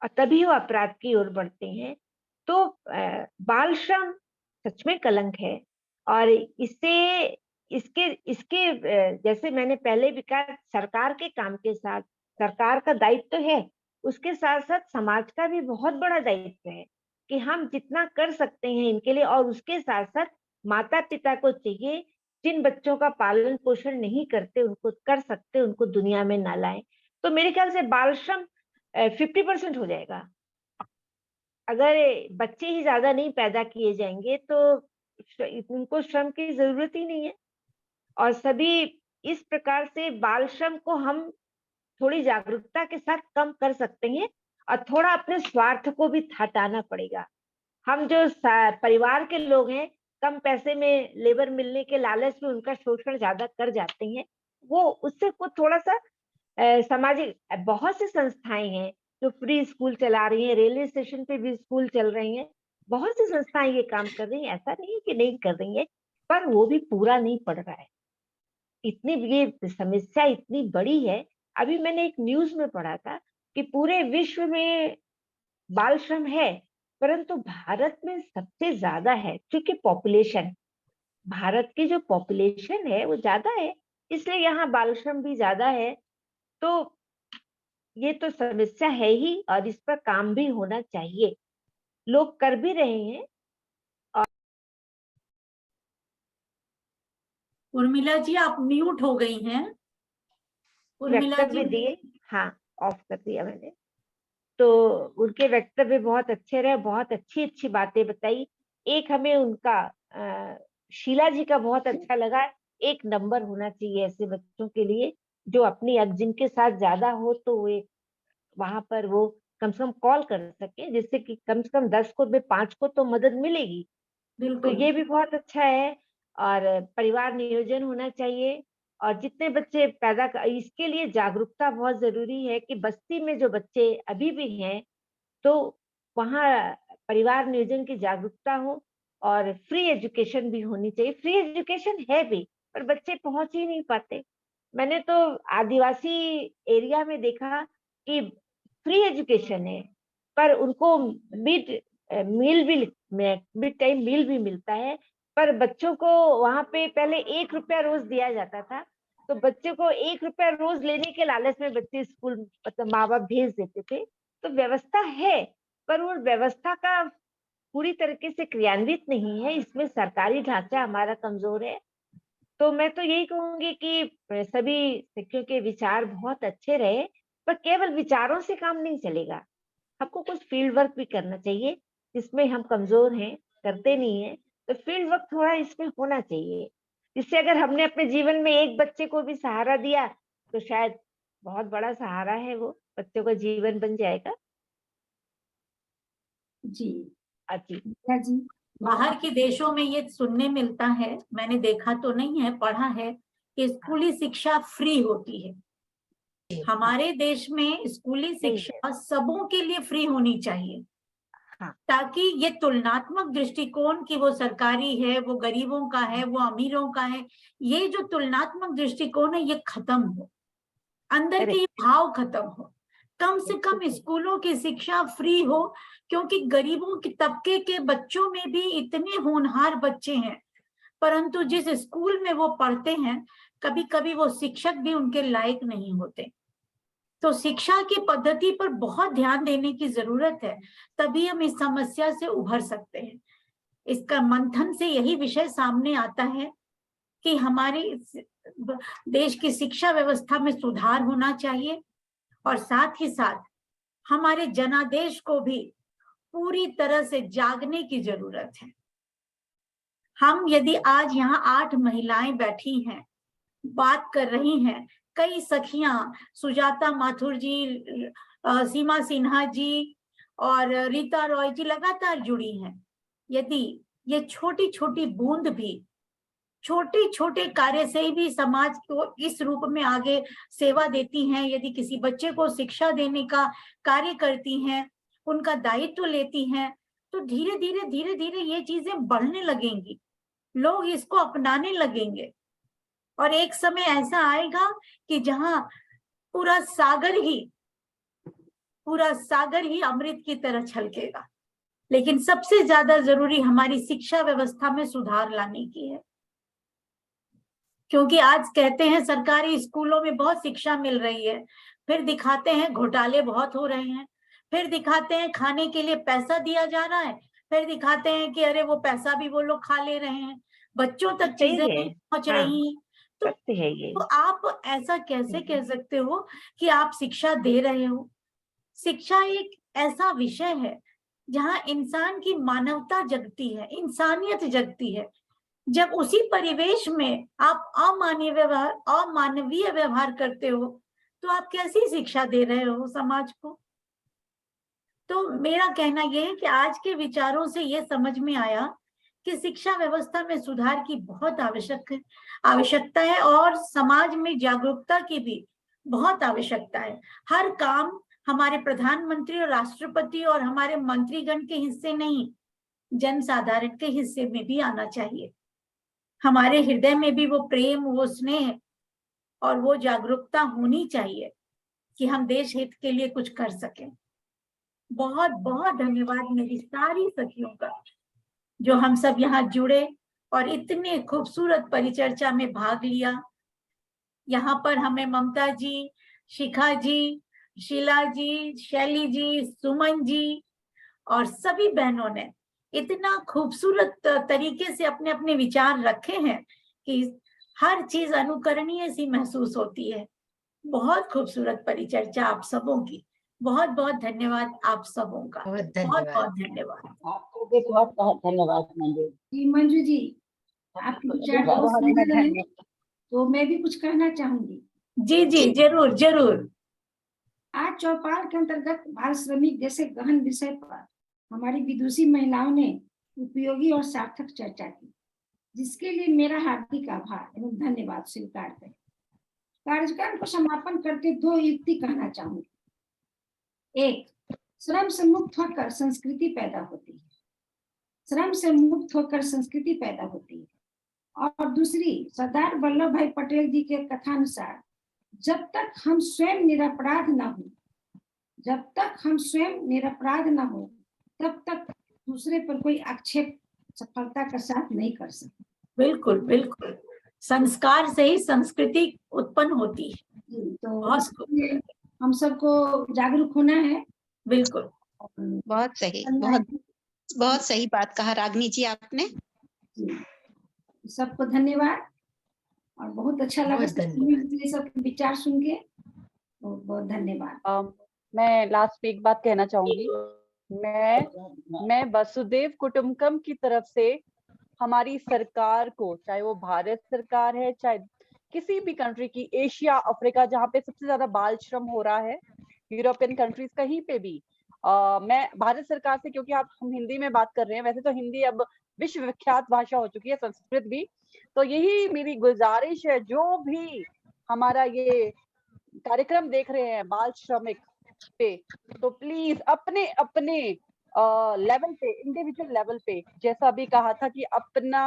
और तभी वो अपराध की ओर बढ़ते हैं। तो बाल श्रम सच में कलंक है। और इससे इसके इसके जैसे मैंने पहले भी कहा, सरकार के काम के साथ सरकार का दायित्व तो है, उसके साथ साथ समाज का भी बहुत बड़ा दायित्व है कि हम जितना कर सकते हैं इनके लिए। और उसके साथ साथ माता पिता को चाहिए, जिन बच्चों का पालन पोषण नहीं करते, उनको कर सकते, उनको दुनिया में ना लाएं। तो मेरे ख्याल से बाल श्रम 50% हो जाएगा। अगर बच्चे ही ज्यादा नहीं पैदा किए जाएंगे तो उनको श्रम की जरूरत ही नहीं है। और सभी इस प्रकार से बाल श्रम को हम थोड़ी जागरूकता के साथ कम कर सकते हैं और थोड़ा अपने स्वार्थ को भी हटाना पड़ेगा। हम जो परिवार के लोग हैं, कम पैसे में लेबर मिलने के लालच में उनका शोषण ज्यादा कर जाते हैं, वो उससे को थोड़ा सा सामाजिक बहुत सी संस्थाएं हैं जो फ्री स्कूल चला रही हैं, रेलवे स्टेशन पे भी स्कूल चल रही हैं, बहुत सी संस्थाएं ये काम कर रही हैं, ऐसा नहीं है कि नहीं कर रही है, पर वो भी पूरा नहीं पड़ रहा है। इतनी ये समस्या इतनी बड़ी है। अभी मैंने एक न्यूज में पढ़ा था कि पूरे विश्व में बाल श्रम है, परंतु भारत में सबसे ज्यादा है, क्योंकि पॉपुलेशन, भारत की जो पॉपुलेशन है वो ज्यादा है, इसलिए यहाँ बाल श्रम भी ज्यादा है। तो ये तो समस्या है ही, और इस पर काम भी होना चाहिए, लोग कर भी रहे हैं। उर्मिला जी आप म्यूट हो गई हैं। उर्मिला वक्तव्य जी दिए, हाँ ऑफ कर दिया मैंने। तो उनके वक्तव्य बहुत अच्छे रहे, बहुत अच्छी अच्छी बातें बताई। एक हमें उनका शीला जी का बहुत अच्छा लगा, एक नंबर होना चाहिए ऐसे बच्चों के लिए जो अपनी जिनके साथ ज्यादा हो, तो वो वहां पर वो कम से कम कॉल कर सके, जिससे कि कम से कम 10 को में 5 को तो मदद मिलेगी। तो बिल्कुल ये भी बहुत अच्छा है। और परिवार नियोजन होना चाहिए, और जितने बच्चे इसके लिए जागरूकता बहुत जरूरी है कि बस्ती में जो बच्चे अभी भी हैं, तो वहाँ परिवार नियोजन की जागरूकता हो, और फ्री एजुकेशन भी होनी चाहिए। फ्री एजुकेशन है भी, पर बच्चे पहुंच ही नहीं पाते। मैंने तो आदिवासी एरिया में देखा कि फ्री एजुकेशन है, पर उनको मिड टाइम मील भी मिलता है, पर बच्चों को वहां पे पहले 1 रुपया रोज दिया जाता था, तो बच्चे को 1 रुपया रोज लेने के लालच में बच्चे स्कूल मतलब माँ बाप भेज देते थे। तो व्यवस्था है, पर वो व्यवस्था का पूरी तरीके से क्रियान्वित नहीं है, इसमें सरकारी ढांचा हमारा कमजोर है। तो मैं तो यही कहूंगी कि सभी शिक्षकों के विचार बहुत अच्छे रहे, पर केवल विचारों से काम नहीं चलेगा, हमको कुछ फील्ड वर्क भी करना चाहिए, जिसमें हम कमजोर हैं, करते नहीं है, तो फील्ड वर्क थोड़ा इसमें होना चाहिए, जिससे अगर हमने अपने जीवन में एक बच्चे को भी सहारा दिया तो शायद बहुत बड़ा सहारा है, वो बच्चों का जीवन बन जाएगा। जी जी जी। बाहर के देशों में ये सुनने मिलता है, मैंने देखा तो नहीं है, पढ़ा है कि स्कूली शिक्षा फ्री होती है। हमारे देश में स्कूली शिक्षा सबों के लिए फ्री होनी चाहिए, ताकि ये तुलनात्मक दृष्टिकोण कि वो सरकारी है, वो गरीबों का है, वो अमीरों का है, ये जो तुलनात्मक दृष्टिकोण है ये खत्म हो, अंदर के भाव खत्म हो। कम से कम स्कूलों की शिक्षा फ्री हो, क्योंकि गरीबों के तबके के बच्चों में भी इतने होनहार बच्चे हैं, परंतु जिस स्कूल में वो पढ़ते हैं कभी कभी वो शिक्षक भी उनके लायक नहीं होते। तो शिक्षा की पद्धति पर बहुत ध्यान देने की जरूरत है, तभी हम इस समस्या से उभर सकते हैं। इसका मंथन से यही विषय सामने आता है कि हमारी देश की शिक्षा व्यवस्था में सुधार होना चाहिए, और साथ ही साथ हमारे जनादेश को भी पूरी तरह से जागने की जरूरत है। हम यदि आज यहाँ 8 महिलाएं बैठी हैं, बात कर रही हैं, कई सखियां सुजाता माथुर जी, सीमा सिन्हा जी और रीता रॉय जी लगातार जुड़ी हैं। यदि ये छोटी छोटी बूंद भी, छोटे छोटे कार्य से भी समाज को इस रूप में आगे सेवा देती हैं, यदि किसी बच्चे को शिक्षा देने का कार्य करती हैं, उनका दायित्व लेती हैं, तो धीरे धीरे ये चीजें बढ़ने लगेंगी, लोग इसको अपनाने लगेंगे, और एक समय ऐसा आएगा कि जहां पूरा सागर ही अमृत की तरह छलकेगा। लेकिन सबसे ज्यादा जरूरी हमारी शिक्षा व्यवस्था में सुधार लाने की है, क्योंकि आज कहते हैं सरकारी स्कूलों में बहुत शिक्षा मिल रही है, फिर दिखाते हैं घोटाले बहुत हो रहे हैं, फिर दिखाते हैं खाने के लिए पैसा दिया जा रहा है, फिर दिखाते हैं कि अरे वो पैसा भी वो लोग खा ले रहे हैं, बच्चों तक चीजें नहीं पहुंच रही। तो आप ऐसा कैसे कह सकते हो कि आप शिक्षा दे रहे हो? शिक्षा एक ऐसा विषय है जहाँ इंसान की मानवता जगती है, इंसानियत जगती है, जब उसी परिवेश में आप अमानवीय व्यवहार करते हो तो आप कैसी शिक्षा दे रहे हो समाज को? तो मेरा कहना यह है कि आज के विचारों से यह समझ में आया कि शिक्षा व्यवस्था में सुधार की बहुत आवश्यकता है और समाज में जागरूकता की भी बहुत आवश्यकता है। हर काम हमारे प्रधानमंत्री और राष्ट्रपति और हमारे मंत्रीगण के हिस्से नहीं, जनसाधारण के हिस्से में भी आना चाहिए। हमारे हृदय में भी वो प्रेम, वो स्नेह और वो जागरूकता होनी चाहिए कि हम देश हित के लिए कुछ कर सकें। बहुत बहुत धन्यवाद मेरी सारी सखियों का जो हम सब यहाँ जुड़े और इतने खूबसूरत परिचर्चा में भाग लिया। यहाँ पर हमें ममता जी, शिखा जी, शीला जी, शैली जी, सुमन जी और सभी बहनों ने इतना खूबसूरत तरीके से अपने अपने विचार रखे हैं कि हर चीज अनुकरणीय सी महसूस होती है। बहुत खूबसूरत परिचर्चा आप सबों की। बहुत बहुत धन्यवाद आप सबों का। बहुत बहुत धन्यवाद। आपको भी बहुत बहुत धन्यवाद मंजू जी। मंजू जी, आपके विचार बहुत सुंदर हैं, तो मैं भी कुछ कहना चाहूंगी। जी जी, जरूर जरूर। आज चौपाल के अंतर्गत बाल श्रमिक जैसे गहन विषय पर हमारी विदुषी महिलाओं ने उपयोगी और सार्थक चर्चा की, जिसके लिए मेरा हार्दिक आभार एवं धन्यवाद स्वीकार करें। कार्यक्रम को समापन करते दो युक्ति कहना चाहूंगी। एक, श्रम से मुक्त होकर संस्कृति पैदा होती है। श्रम से मुक्त होकर संस्कृति पैदा होती है। और दूसरी, सरदार वल्लभ भाई पटेल जी के कथानुसार, जब तक हम स्वयं निरपराध न हो, जब तक हम स्वयं निरपराध न हो, तब तक दूसरे पर कोई आक्षेप सफलता का साथ नहीं कर सकते। बिल्कुल बिल्कुल, संस्कार से ही संस्कृति उत्पन्न होती है। तो हम सबको जागरूक होना है। बिल्कुल, बहुत सही, बहुत सही बात कहा रागिनी जी आपने। सबको धन्यवाद और बहुत अच्छा लगा सब विचार सुन के। बहुत बहुत धन्यवाद। मैं लास्ट में एक बात कहना चाहूंगी। मैं वसुदेव कुटुंबकम की तरफ से हमारी सरकार को, चाहे वो भारत सरकार है, चाहे किसी भी कंट्री की, एशिया, अफ्रीका, जहाँ पे सबसे ज्यादा बाल श्रम हो रहा है, यूरोपियन कंट्रीज कहीं पे भी, मैं भारत सरकार से, क्योंकि हम हिंदी में बात कर रहे हैं, वैसे तो हिंदी अब विश्व विख्यात भाषा हो चुकी है, संस्कृत भी, तो यही मेरी गुजारिश है, जो भी हमारा ये कार्यक्रम देख रहे हैं बाल श्रमिक पे, तो प्लीज अपने अपने लेवल पे, इंडिविजुअल लेवल पे, जैसा भी कहा था कि अपना,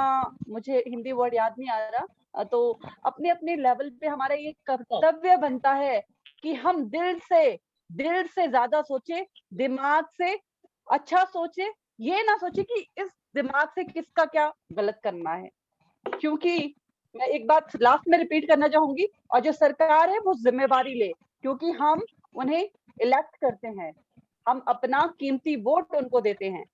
मुझे हिंदी वर्ड याद नहीं आ रहा, तो अपने अपने लेवल पे हमारा ये कर्तव्य बनता है कि हम दिल से ज्यादा सोचे, दिमाग से अच्छा सोचे, ये ना सोचे कि इस दिमाग से किसका क्या गलत करना है। क्योंकि मैं एक बात लास्ट में रिपीट करना चाहूंगी, और जो सरकार है वो जिम्मेवारी ले, क्योंकि हम उन्हें इलेक्ट करते हैं, हम अपना कीमती वोट उनको देते हैं,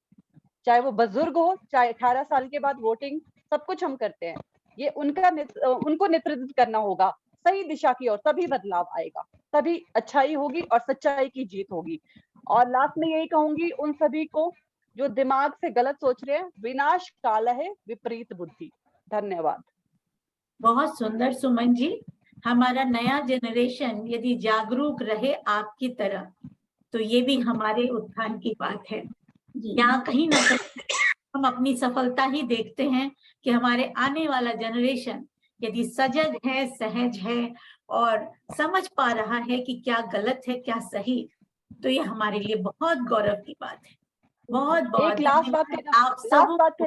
चाहे वो बुजुर्ग हो, चाहे 18 साल के बाद वोटिंग, सब कुछ हम करते हैं। ये उनको नेतृत्व करना होगा सही दिशा की ओर, तभी बदलाव आएगा, तभी अच्छाई होगी और सच्चाई की जीत होगी। और लास्ट में यही कहूंगी उन सभी को जो दिमाग से गलत सोच रहे हैं, विनाश काल है विपरीत बुद्धि। धन्यवाद। बहुत सुंदर सुमन जी। हमारा नया जनरेशन यदि जागरूक रहे आपकी तरह, तो ये भी हमारे उत्थान की बात है। यहाँ कहीं ना कहीं हम अपनी सफलता ही देखते हैं कि हमारे आने वाला जनरेशन यदि सजग है, सहज है और समझ पा रहा है कि क्या गलत है क्या सही, तो ये हमारे लिए बहुत गौरव की बात है। बहुत बहुत एक लास्ट बात आप सब